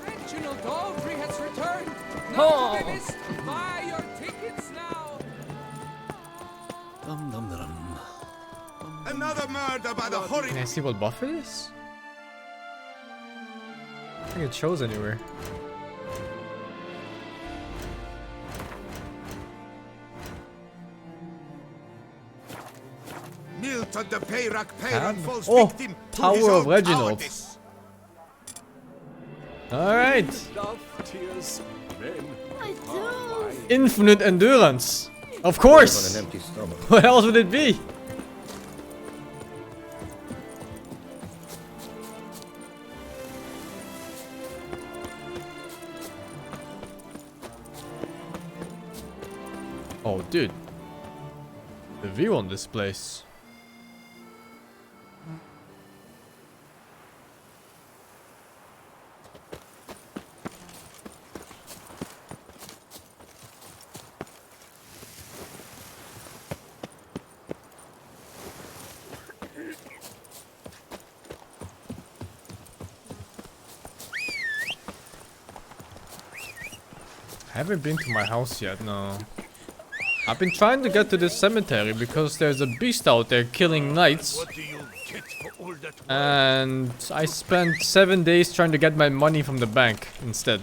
Reginald Aubry has returned. Oh. Now list, buy your tickets now. Dum dum dum. Another murder by the horrid. Can I see what buff it is? I don't think it shows anywhere. Milton the Peyrac Tab? falls Oh, victim to Power his of own Reginald. cowardice. Alright. love, tears, men. I do. Infinite endurance. Of course. What else would it be? Oh, dude. The view on this place. I haven't been to my house yet, no. I've been trying to get to this cemetery because there's a beast out there killing knights. And I spent 7 days trying to get my money from the bank instead.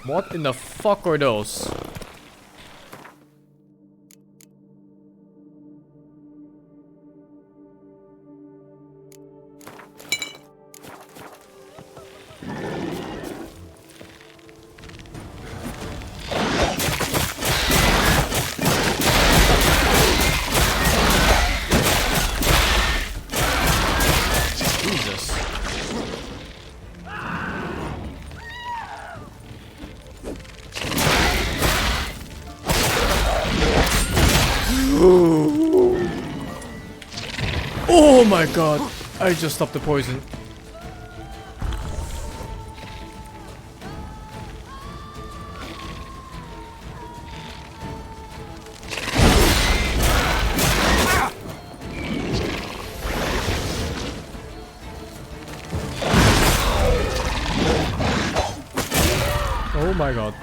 What in the fuck are those? Oh my god, I just stopped the poison. Oh my god.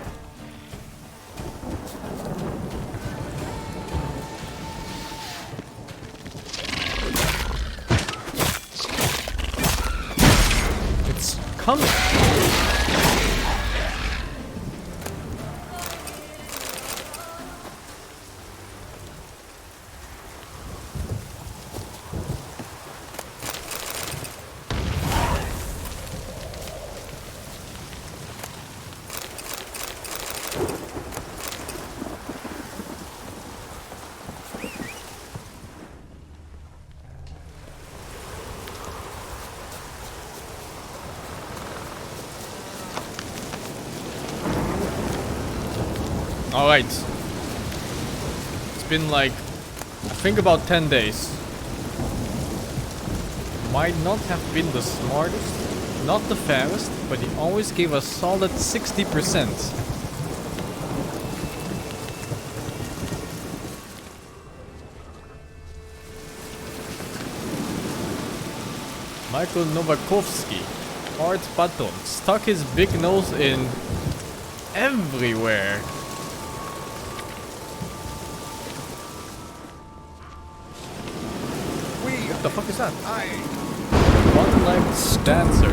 Coming. Alright. It's been like, I think about 10 days. Might not have been the smartest, not the fairest, but he always gave a solid 60%. Michael Novakovsky, Art Patton, stuck his big nose in everywhere. What the fuck is that? One-legged dancer,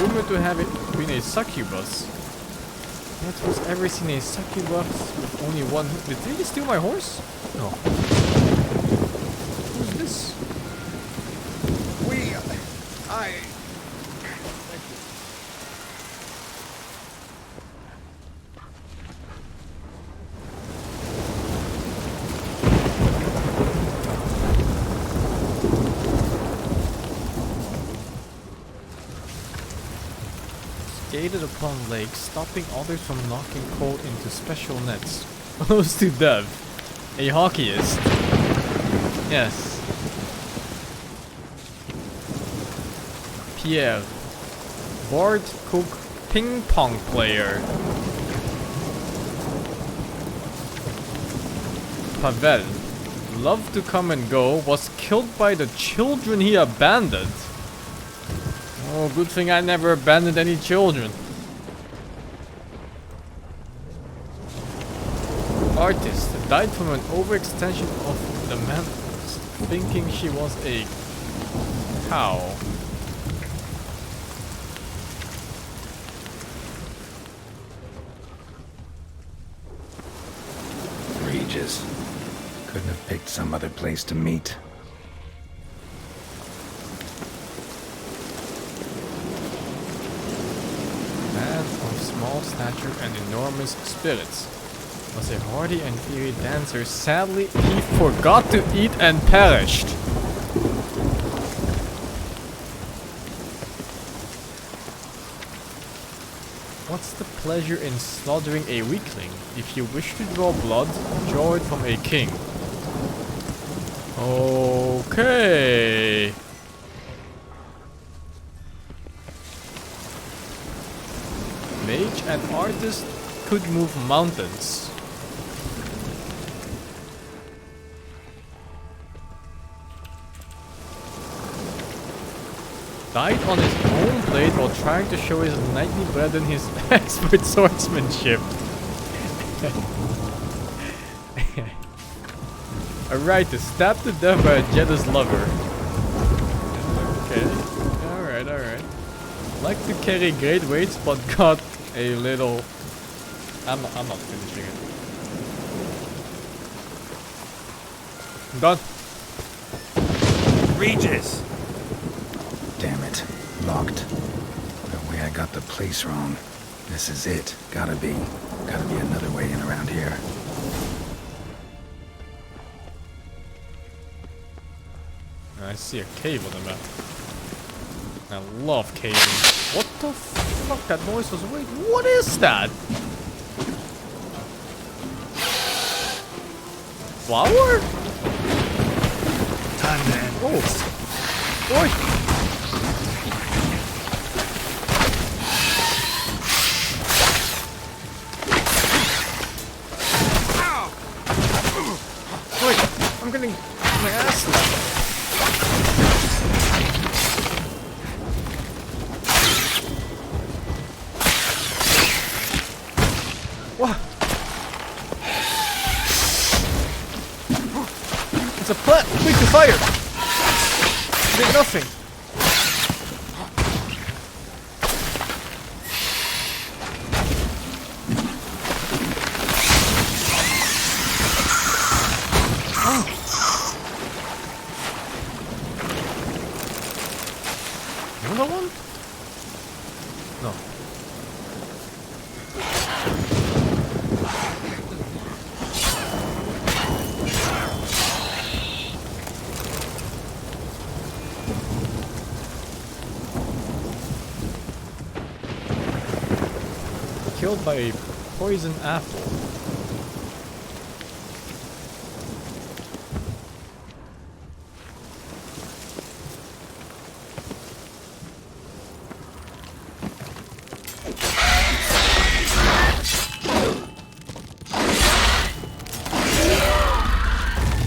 rumored to have been a succubus. Yet was ever seen a succubus with only one? Did they steal my horse? No. Who's this? Skated upon lakes, stopping others from knocking coal into special nets. Close to Dev, a hockeyist. Yes. Pierre, board cook, ping pong player. Pavel, loved to come and go, was killed by the children he abandoned. Oh, good thing I never abandoned any children. Artist died from an overextension of the man thinking she was a cow. Regis. Couldn't have picked some other place to meet. Small stature and enormous spirits. Was a hardy and fiery dancer. Sadly, he forgot to eat and perished. What's the pleasure in slaughtering a weakling? If you wish to draw blood, draw it from a king. Okay. Mage and artist could move mountains. Died on his own blade while trying to show his knightly brethren his expert swordsmanship. Alright, to stab to death by a jealous lover. Okay, alright. Like to carry great weights but got a little... I'm not finishing it. I'm done. Regis! Damn it. Locked. No way I got the place wrong. This is it. Gotta be another way in around here. I see a cave on the map. I love caving. What the fuck? That noise was... Wait, what is that? Flower? Time to end. Oh. Oi. Wait, I'm getting my ass slapped. What? It's a plant! Quick to fire! Did nothing. Another one? No. Killed by a poison apple.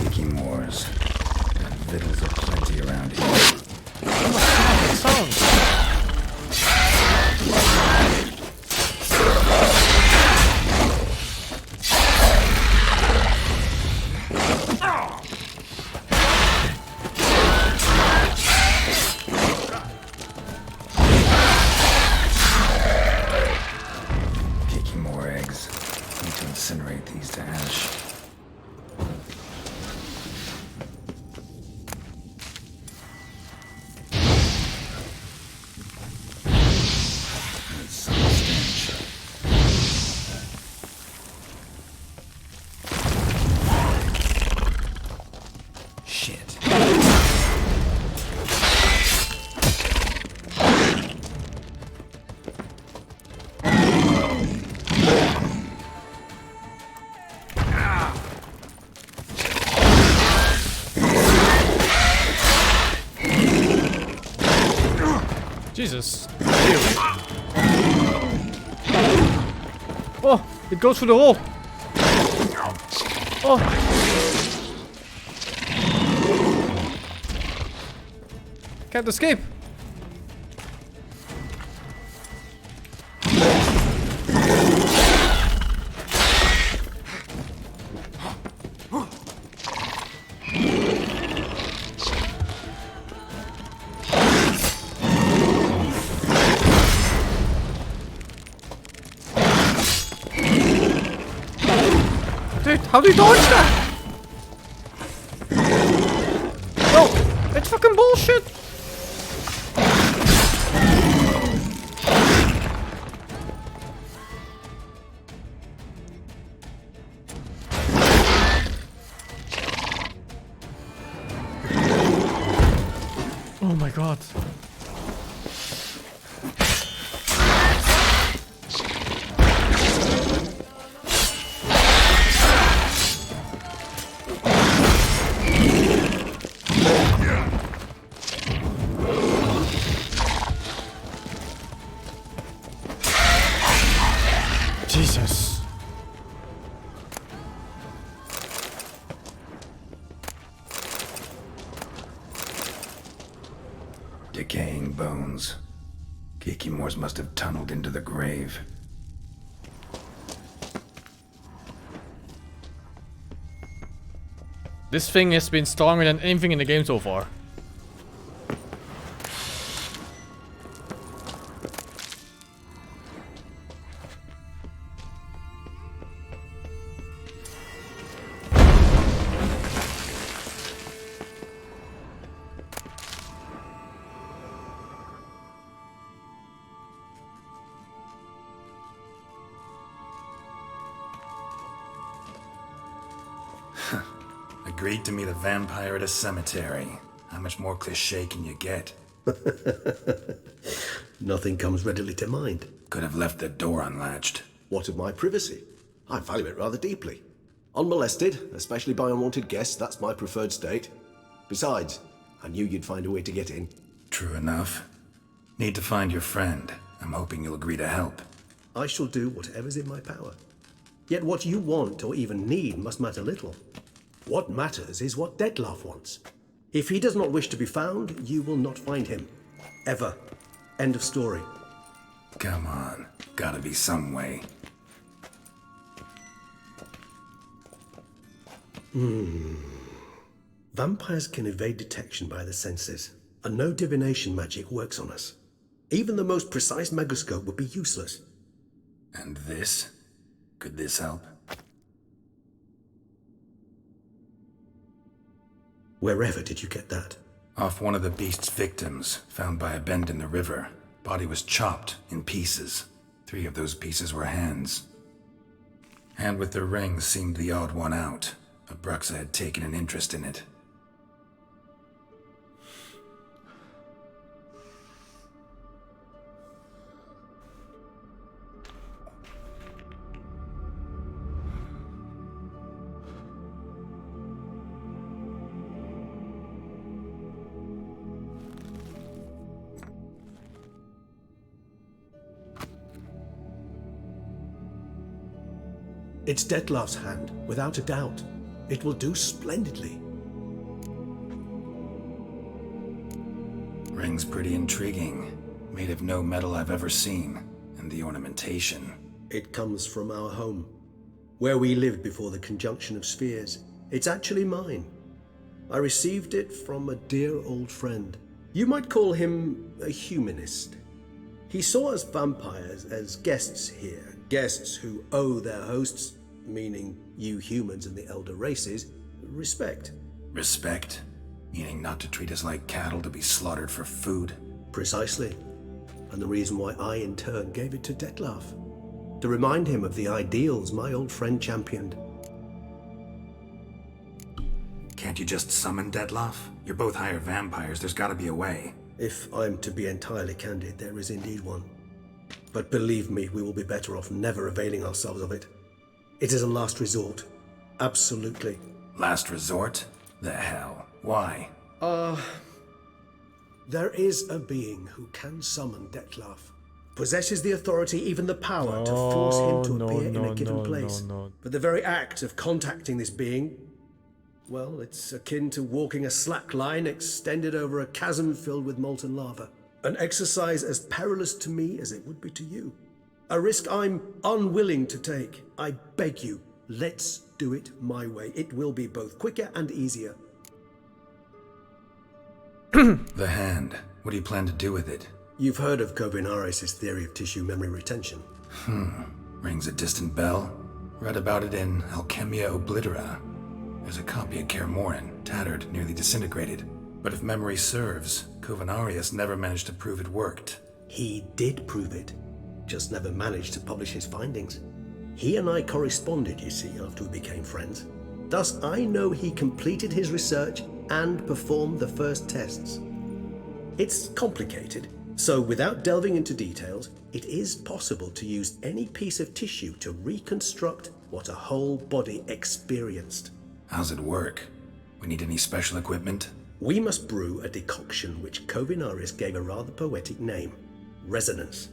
Making wars. And victuals are plenty around here. Oh my god, that sounds. Kicking more eggs. Need to incinerate these to ash. It's some stench. Shit. Jesus. Really? Oh, it goes through the hole. Oh. Can't escape. Dude, how do you dodge that? No, it's fucking bullshit. Oh my god. Jesus. Decaying bones. Kikimors must have tunneled into the grave. This thing has been stronger than anything in the game so far. Agreed to meet a vampire at a cemetery. How much more cliché can you get? Nothing comes readily to mind. Could have left the door unlatched. What of my privacy? I value it rather deeply. Unmolested, especially by unwanted guests, that's my preferred state. Besides, I knew you'd find a way to get in. True enough. Need to find your friend. I'm hoping you'll agree to help. I shall do whatever's in my power. Yet what you want or even need must matter little. What matters is what Dettlaff wants. If he does not wish to be found, you will not find him. Ever. End of story. Come on. Gotta be some way. Vampires can evade detection by the senses, and no divination magic works on us. Even the most precise megascope would be useless. And this? Could this help? Wherever did you get that? Off one of the beast's victims, found by a bend in the river. Body was chopped in pieces. 3 of those pieces were hands. Hand with the ring seemed the odd one out. Abruxa had taken an interest in it. It's Dettlaff's hand, without a doubt. It will do splendidly. Ring's pretty intriguing. Made of no metal I've ever seen. And the ornamentation. It comes from our home, where we lived before the conjunction of spheres. It's actually mine. I received it from a dear old friend. You might call him a humanist. He saw us vampires as guests here, guests who owe their hosts, meaning you humans and the elder races, respect. Respect? Meaning not to treat us like cattle to be slaughtered for food? Precisely. And the reason why I in turn gave it to Dettlaff. To remind him of the ideals my old friend championed. Can't you just summon Dettlaff? You're both higher vampires, there's gotta be a way. If I'm to be entirely candid, there is indeed one. But believe me, we will be better off never availing ourselves of it. It is a last resort. Absolutely. Last resort? The hell? Why? There is a being who can summon Dettlaff. Possesses the authority, even the power, to force him to appear in a given place. But the very act of contacting this being, well, it's akin to walking a slack line extended over a chasm filled with molten lava. An exercise as perilous to me as it would be to you. A risk I'm unwilling to take. I beg you, let's do it my way. It will be both quicker and easier. The hand. What do you plan to do with it? You've heard of Kovinaris' theory of tissue memory retention. Rings a distant bell. Read about it in Alchemia Oblitera. There's a copy of Kermoran, tattered, nearly disintegrated. But if memory serves, Kovinaris never managed to prove it worked. He did prove it. Just never managed to publish his findings. He and I corresponded, you see, after we became friends. Thus, I know he completed his research and performed the first tests. It's complicated, so without delving into details, it is possible to use any piece of tissue to reconstruct what a whole body experienced. How's it work? We need any special equipment? We must brew a decoction which Kovinaris gave a rather poetic name, resonance.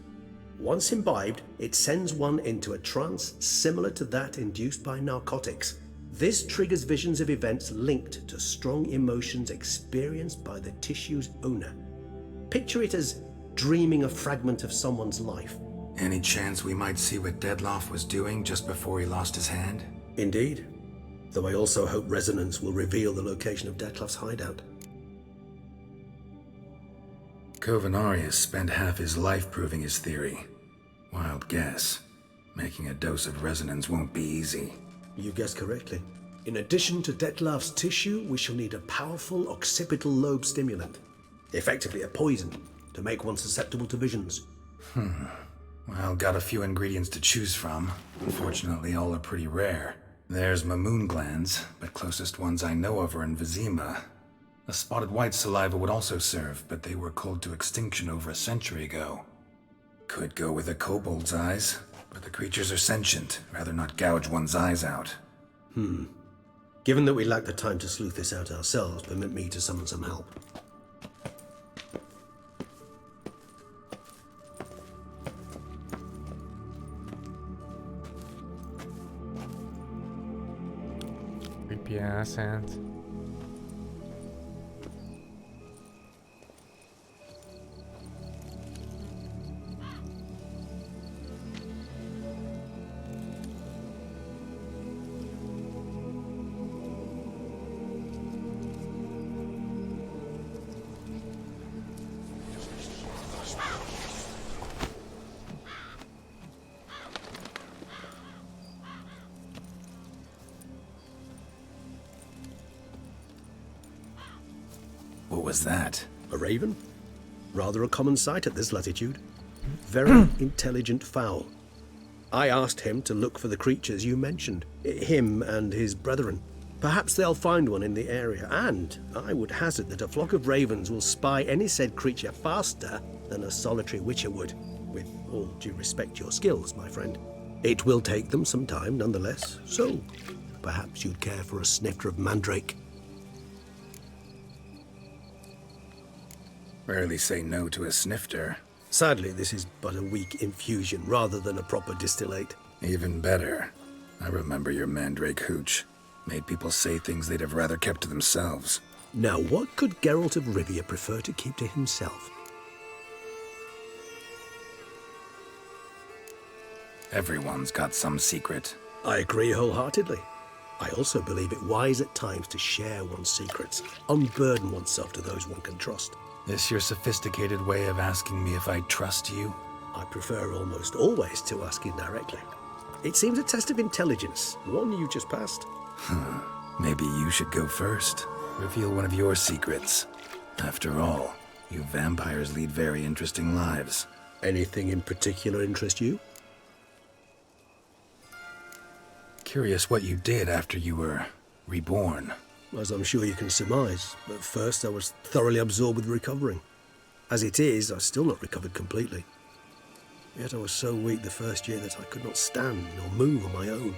Once imbibed, it sends one into a trance similar to that induced by narcotics. This triggers visions of events linked to strong emotions experienced by the tissue's owner. Picture it as dreaming a fragment of someone's life. Any chance we might see what Dettlaff was doing just before he lost his hand? Indeed. Though I also hope resonance will reveal the location of Dettlaff's hideout. Kovenarius spent half his life proving his theory. Wild guess. Making a dose of resonance won't be easy. You guessed correctly. In addition to Dettlaff's tissue, we shall need a powerful occipital lobe stimulant. Effectively a poison, to make one susceptible to visions. Well, got a few ingredients to choose from. Unfortunately, all are pretty rare. There's Mamoon glands, but closest ones I know of are in Vizima. A spotted white saliva would also serve, but they were culled to extinction over a century ago. Could go with a kobold's eyes, but the creatures are sentient. Rather not gouge one's eyes out. Given that we lack the time to sleuth this out ourselves, permit me to summon some help. Creepy ass hand. What was that? A raven? Rather a common sight at this latitude. Very intelligent fowl. I asked him to look for the creatures you mentioned. Him and his brethren. Perhaps they'll find one in the area, and I would hazard that a flock of ravens will spy any said creature faster than a solitary witcher would. With all due respect to your skills, my friend. It will take them some time, nonetheless, so perhaps you'd care for a snifter of mandrake. Rarely say no to a snifter. Sadly, this is but a weak infusion rather than a proper distillate. Even better. I remember your mandrake hooch. Made people say things they'd have rather kept to themselves. Now, what could Geralt of Rivia prefer to keep to himself? Everyone's got some secret. I agree wholeheartedly. I also believe it wise at times to share one's secrets, unburden oneself to those one can trust. This your sophisticated way of asking me if I trust you? I prefer almost always to ask indirectly. It seems a test of intelligence, one you just passed. Maybe you should go first. Reveal one of your secrets. After all, you vampires lead very interesting lives. Anything in particular interest you? Curious what you did after you were reborn. As I'm sure you can surmise, but first I was thoroughly absorbed with recovering. As it is, I've still not recovered completely. Yet I was so weak the first year that I could not stand nor move on my own.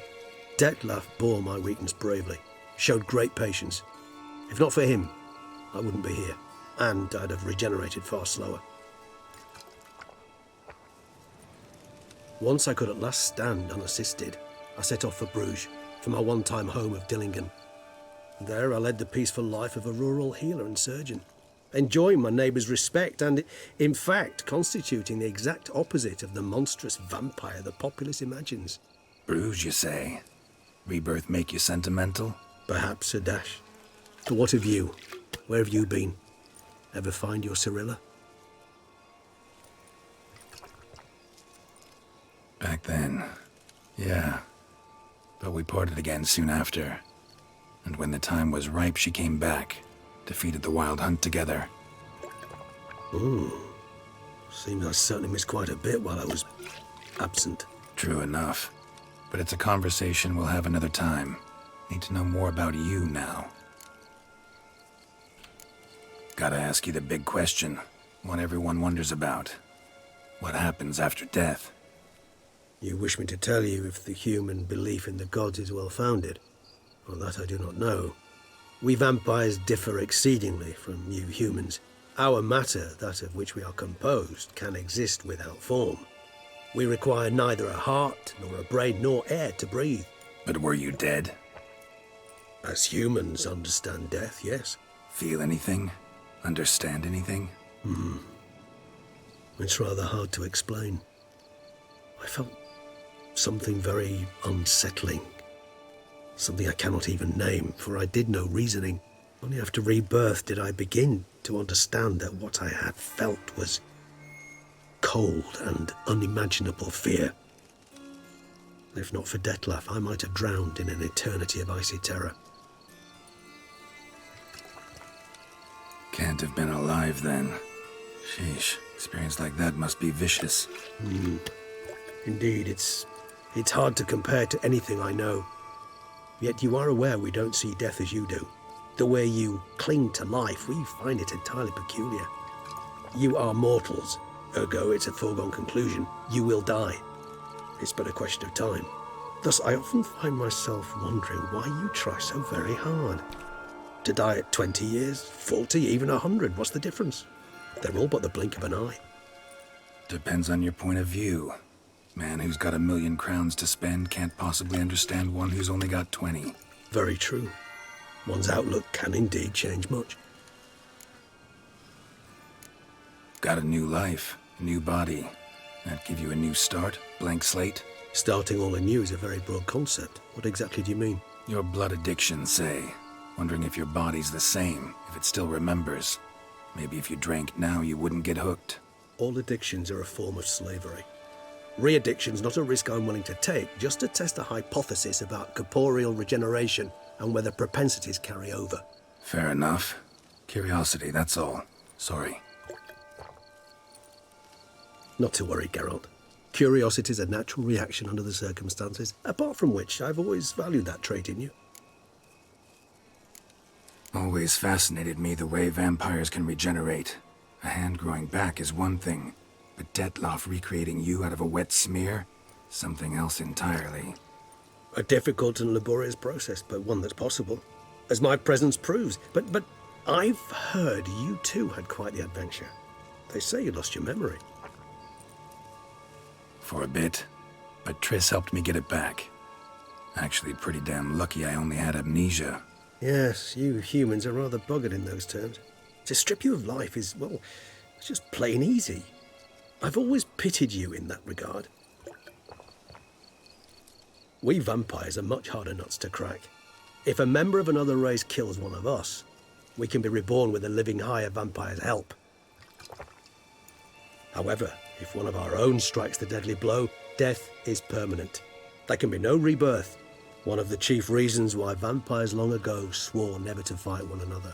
Dettlaff bore my weakness bravely, showed great patience. If not for him, I wouldn't be here, and I'd have regenerated far slower. Once I could at last stand unassisted, I set off for Bruges, for my one-time home of Dillingen. There I led the peaceful life of a rural healer and surgeon, enjoying my neighbours' respect and, in fact, constituting the exact opposite of the monstrous vampire the populace imagines. Bruges, you say? Rebirth make you sentimental? Perhaps a dash. But what of you? Where have you been? Ever find your Cyrilla? Back then, yeah. But we parted again soon after. And when the time was ripe, she came back, defeated the Wild Hunt together. Seems I certainly missed quite a bit while I was absent. True enough. But it's a conversation we'll have another time. Need to know more about you now. Gotta ask you the big question, one everyone wonders about. What happens after death? You wish me to tell you if the human belief in the gods is well-founded? Well, that I do not know. We vampires differ exceedingly from you humans. Our matter, that of which we are composed, can exist without form. We require neither a heart, nor a brain, nor air to breathe. But were you dead? As humans understand death, yes. Feel anything? Understand anything? It's rather hard to explain. I felt something very unsettling. Something I cannot even name, for I did no reasoning. Only after rebirth did I begin to understand that what I had felt was cold and unimaginable fear. If not for Detlef, I might have drowned in an eternity of icy terror. Can't have been alive then. Sheesh, experience like that must be vicious. Indeed, it's hard to compare to anything I know. Yet you are aware we don't see death as you do. The way you cling to life, we find it entirely peculiar. You are mortals, ergo it's a foregone conclusion. You will die. It's but a question of time. Thus, I often find myself wondering why you try so very hard. To die at 20 years, 40, even 100, what's the difference? They're all but the blink of an eye. Depends on your point of view. Man who's got 1,000,000 crowns to spend can't possibly understand one who's only got 20. Very true. One's outlook can indeed change much. Got a new life, a new body. That give you a new start? Blank slate? Starting all anew is a very broad concept. What exactly do you mean? Your blood addiction, say. Wondering if your body's the same, if it still remembers. Maybe if you drank now, you wouldn't get hooked. All addictions are a form of slavery. Re-addiction's not a risk I'm willing to take, just to test a hypothesis about corporeal regeneration and whether propensities carry over. Fair enough. Curiosity, that's all. Sorry. Not to worry, Geralt. Curiosity is a natural reaction under the circumstances, apart from which I've always valued that trait in you. Always fascinated me the way vampires can regenerate. A hand growing back is one thing, but Detlef recreating you out of a wet smear? Something else entirely. A difficult and laborious process, but one that's possible, as my presence proves. But I've heard you too had quite the adventure. They say you lost your memory. For a bit, but Triss helped me get it back. Actually, pretty damn lucky I only had amnesia. Yes, you humans are rather buggered in those terms. To strip you of life is, well, it's just plain easy. I've always pitied you in that regard. We vampires are much harder nuts to crack. If a member of another race kills one of us, we can be reborn with a living higher vampire's help. However, if one of our own strikes the deadly blow, death is permanent. There can be no rebirth. One of the chief reasons why vampires long ago swore never to fight one another.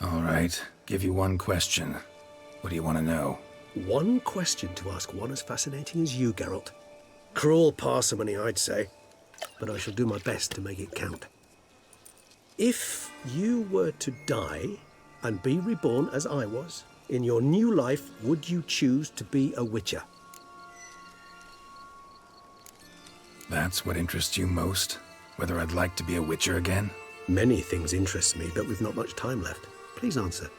All right, give you one question. What do you want to know? One question to ask one as fascinating as you, Geralt. Cruel parsimony, I'd say, but I shall do my best to make it count. If you were to die and be reborn as I was, in your new life, would you choose to be a witcher? That's what interests you most? Whether I'd like to be a witcher again? Many things interest me, but we've not much time left. Please answer.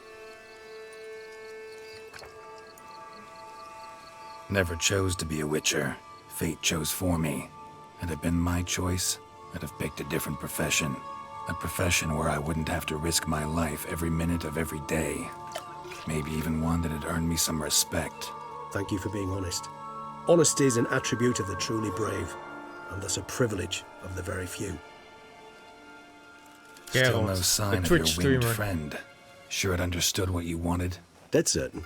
Never chose to be a witcher. Fate chose for me. Had it been my choice, I'd have picked a different profession. A profession where I wouldn't have to risk my life every minute of every day. Maybe even one that had earned me some respect. Thank you for being honest. Honesty is an attribute of the truly brave, and thus a privilege of the very few. Still no sign of your winged friend. Sure it understood what you wanted? Dead certain.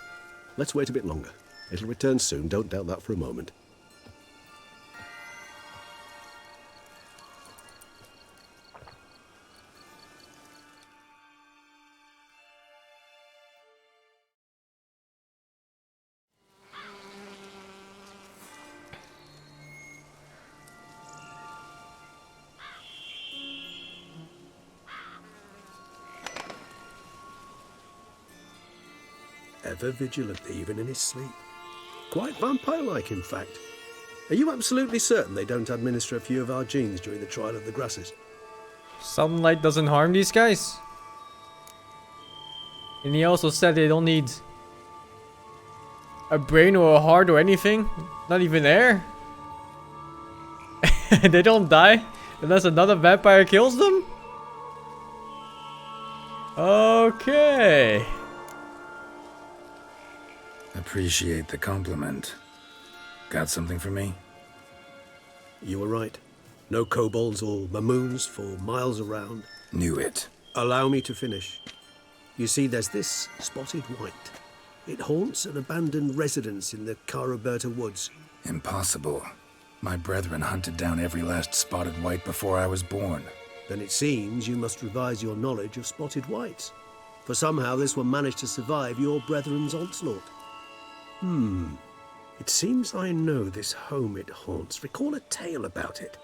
Let's wait a bit longer. It'll return soon, don't doubt that for a moment. Ever vigilant, even in his sleep. Quite vampire-like, in fact. Are you absolutely certain they don't administer a few of our genes during the trial of the grasses? Sunlight doesn't harm these guys. And he also said they don't need a brain or a heart or anything. Not even air. They don't die unless another vampire kills them? Okay. Appreciate the compliment. Got something for me? You were right. No kobolds or mamoons for miles around. Knew it. Allow me to finish. You see, there's this spotted white. It haunts an abandoned residence in the Caraberta woods. Impossible. My brethren hunted down every last spotted white before I was born. Then it seems you must revise your knowledge of spotted whites. For somehow this one managed to survive your brethren's onslaught. It seems I know this home it haunts. Recall a tale about it.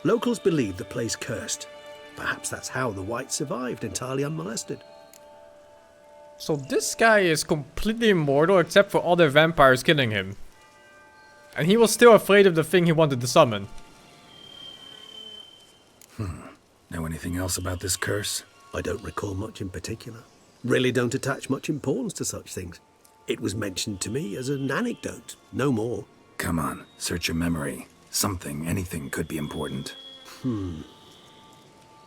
Locals believe the place cursed. Perhaps that's how the white survived entirely unmolested. So this guy is completely immortal except for other vampires killing him. And he was still afraid of the thing he wanted to summon. Know anything else about this curse? I don't recall much in particular. Really don't attach much importance to such things. It was mentioned to me as an anecdote, no more. Come on, search your memory. Something, anything could be important.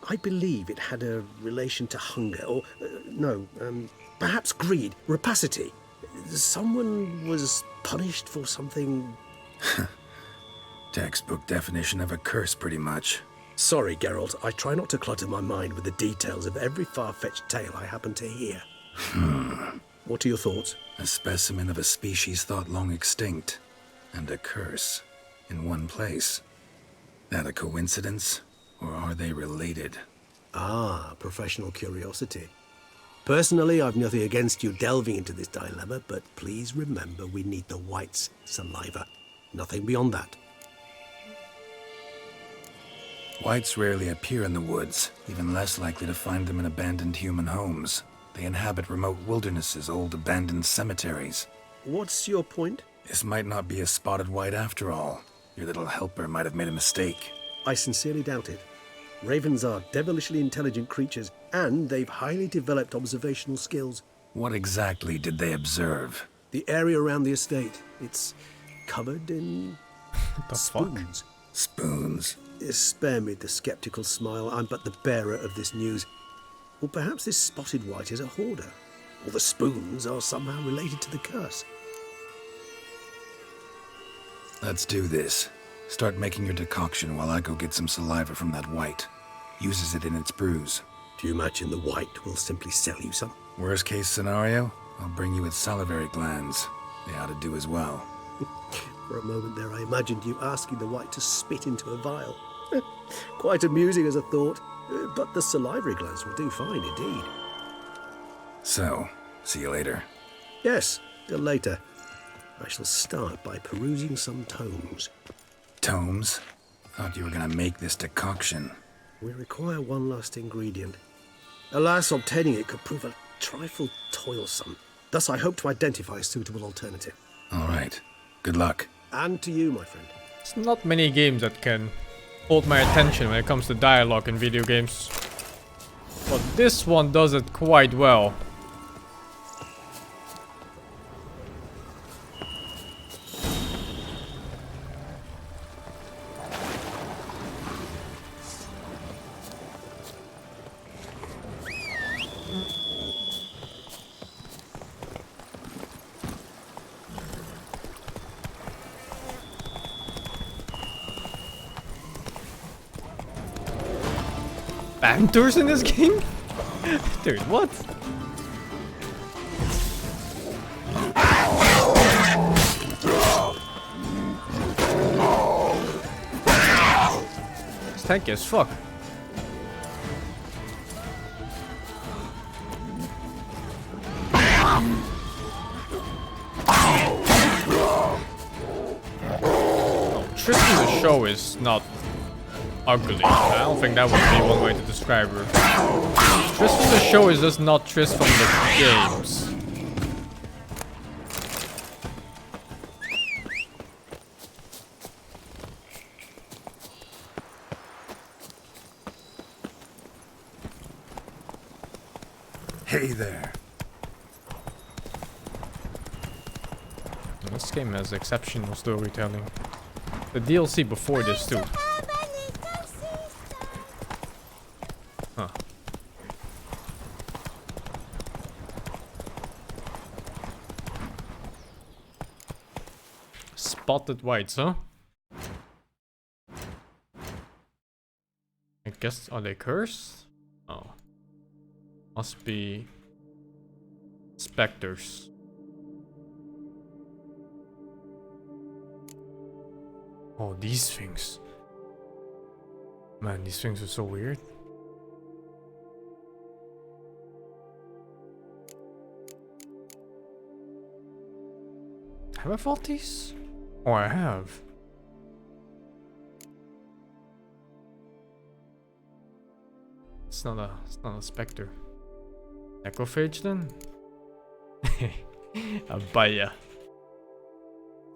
I believe it had a relation to hunger, or, perhaps greed, rapacity. Someone was punished for something... Textbook definition of a curse, pretty much. Sorry, Geralt, I try not to clutter my mind with the details of every far-fetched tale I happen to hear. What are your thoughts? A specimen of a species thought long extinct, and a curse, in one place. That a coincidence, or are they related? Ah, professional curiosity. Personally, I've nothing against you delving into this dilemma, but please remember we need the white's saliva. Nothing beyond that. Whites rarely appear in the woods, even less likely to find them in abandoned human homes. They inhabit remote wildernesses, old abandoned cemeteries. What's your point? This might not be a spotted white after all. Your little helper might have made a mistake. I sincerely doubt it. Ravens are devilishly intelligent creatures, and they've highly developed observational skills. What exactly did they observe? The area around the estate. It's covered in... spoons. Spoons? Spare me the skeptical smile. I'm but the bearer of this news. Or perhaps this spotted white is a hoarder. Or the spoons are somehow related to the curse. Let's do this. Start making your decoction while I go get some saliva from that white. Uses it in its brews. Do you imagine the white will simply sell you some? Worst case scenario, I'll bring you its salivary glands. They ought to do as well. For a moment there, I imagined you asking the white to spit into a vial. Quite amusing as a thought, but the salivary glands will do fine indeed. So, see you later. Yes, till later. I shall start by perusing some tomes. Tomes? Thought you were gonna make this decoction. We require one last ingredient. Alas, obtaining it could prove a trifle toilsome. Thus, I hope to identify a suitable alternative. All right. Good luck. And to you, my friend. It's not many games that can hold my attention when it comes to dialogue in video games. But this one does it quite well. Banters in this game? Dude, what? It's tanky as fuck. Oh, Tristan the show is not ugly. I don't think that would be one way to describe her. Triss from the show is just not Triss from the games. Hey there. This game has exceptional storytelling. The DLC before this too. Huh. Spotted whites, huh? I guess, are they cursed? Oh. Must be specters. Oh, these things. Man, these things are so weird. Have I fought these? Oh, I have. It's not a specter. Necrophage then? Abaya.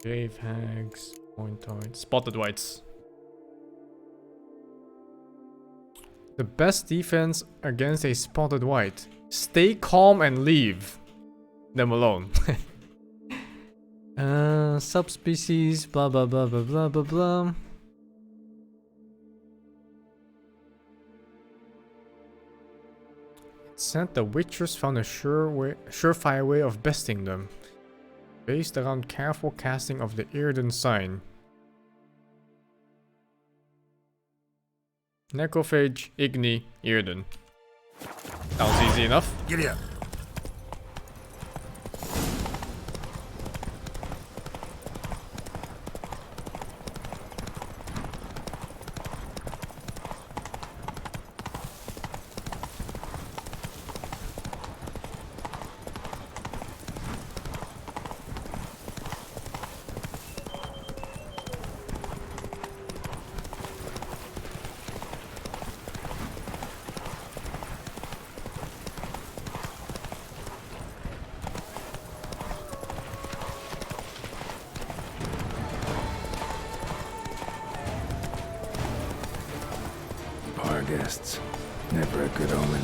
Grave hags, pointoid, spotted whites. The best defense against a spotted white. Stay calm and leave them alone. Subspecies, blah blah blah blah blah blah blah. It said the Witchers found a surefire way of besting them, based around careful casting of the Irden sign. Necrophage, Igni, Irden. Sounds easy enough. Giddy up. Guests. Never a good omen.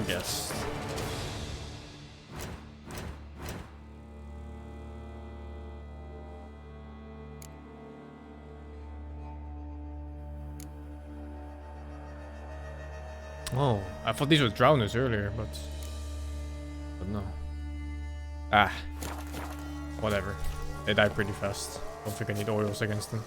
Guest. Oh, I thought these were drowners earlier, but no. Ah, whatever. They die pretty fast. Don't think I need oils against them.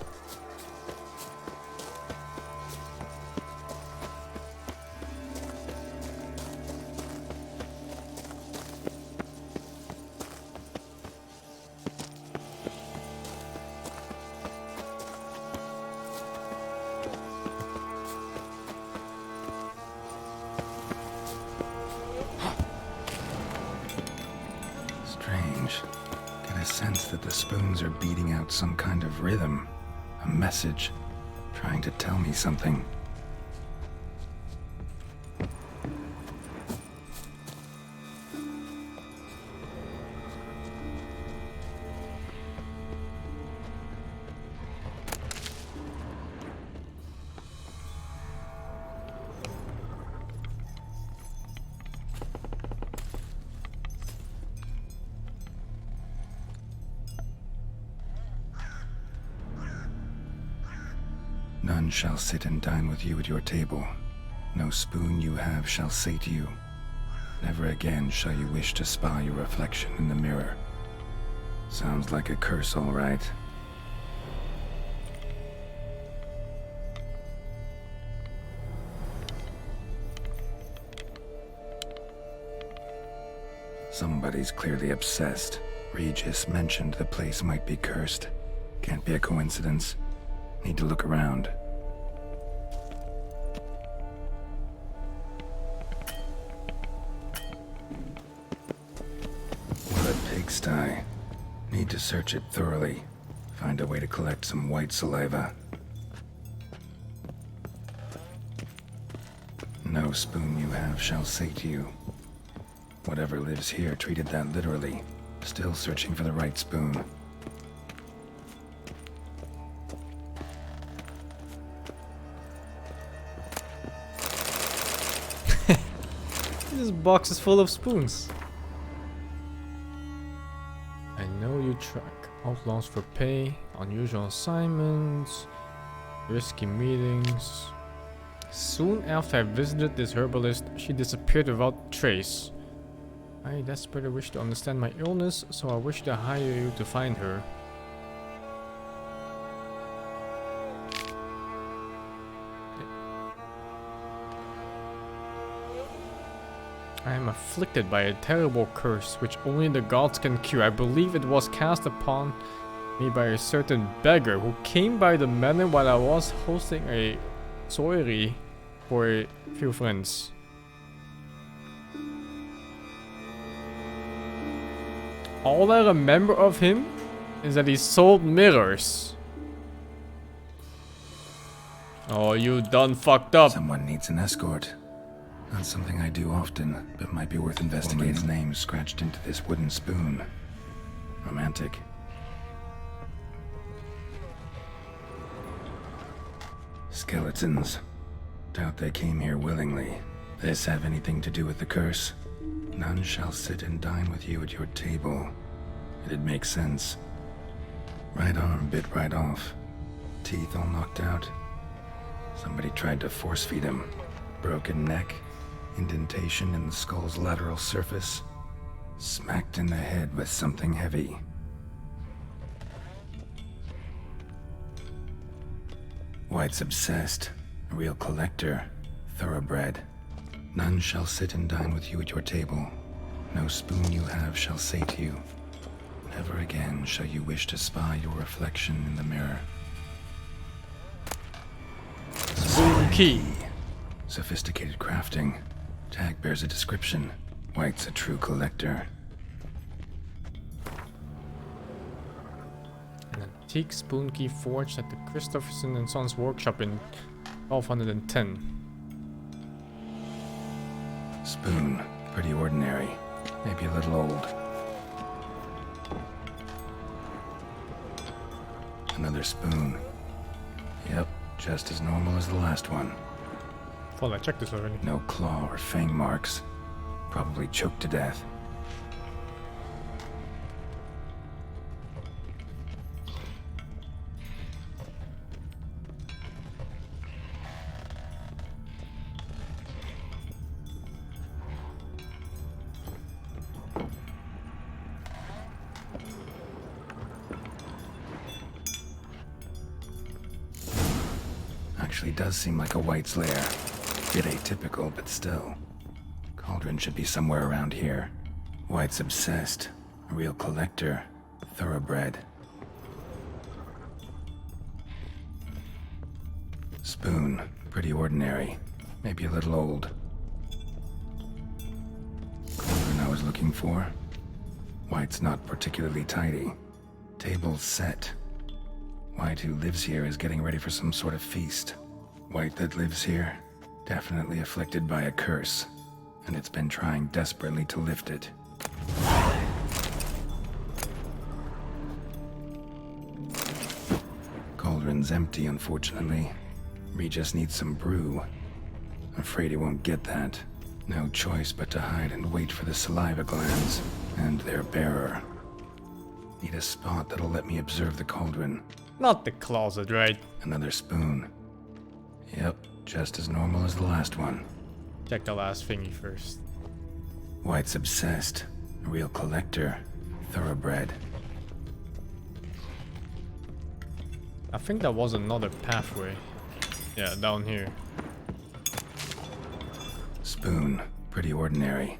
Some kind of rhythm, a message, trying to tell me something. None shall sit and dine with you at your table. No spoon you have shall sate you. Never again shall you wish to spy your reflection in the mirror. Sounds like a curse, all right. Somebody's clearly obsessed. Regis mentioned the place might be cursed. Can't be a coincidence. Need to look around. waste eye. Need to search it thoroughly. Find a way to collect some white saliva. No spoon you have shall sate you. Whatever lives here treated that literally. Still searching for the right spoon. This box is full of spoons. I know you track outlaws for pay, unusual assignments, risky meetings. Soon after I visited this herbalist, she disappeared without trace. I desperately wish to understand my illness, so I wish to hire you to find her. I am afflicted by a terrible curse, which only the gods can cure. I believe it was cast upon me by a certain beggar who came by the manor while I was hosting a soiree for a few friends. All I remember of him is that he sold mirrors. Oh, you done fucked up. Someone needs an escort. Not something I do often, but might be worth investigating. His name scratched into this wooden spoon. Romantic. Skeletons. Doubt they came here willingly. This have anything to do with the curse? None shall sit and dine with you at your table. It'd make sense. Right arm bit right off. Teeth all knocked out. Somebody tried to force feed him. Broken neck. Indentation in the skull's lateral surface. Smacked in the head with something heavy. White's obsessed. A real collector. Thoroughbred. None shall sit and dine with you at your table. No spoon you have shall sate you. Never again shall you wish to spy your reflection in the mirror. Spoon key. Sophisticated crafting. Tag bears a description. White's a true collector. An antique spoon key forged at the Christopherson and Sons workshop in 1210. Spoon. Pretty ordinary. Maybe a little old. Another spoon. Yep, just as normal as the last one. Thought I checked this already. No claw or fang marks. Probably choked to death. Actually does seem like a White's lair. Bit atypical, but still. Cauldron should be somewhere around here. White's obsessed. A real collector. Thoroughbred. Spoon. Pretty ordinary. Maybe a little old. Cauldron I was looking for. White's not particularly tidy. Table's set. White who lives here is getting ready for some sort of feast. White that lives here, definitely afflicted by a curse, and it's been trying desperately to lift it. Cauldron's empty, unfortunately. Regis needs some brew. Afraid he won't get that. No choice but to hide and wait for the saliva glands, and their bearer. Need a spot that'll let me observe the cauldron. Not the closet, right? Another spoon. Yep, just as normal as the last one. Check the last thingy first. White's obsessed. A real collector. Thoroughbred. I think that was another pathway. Yeah, down here. Spoon. Pretty ordinary.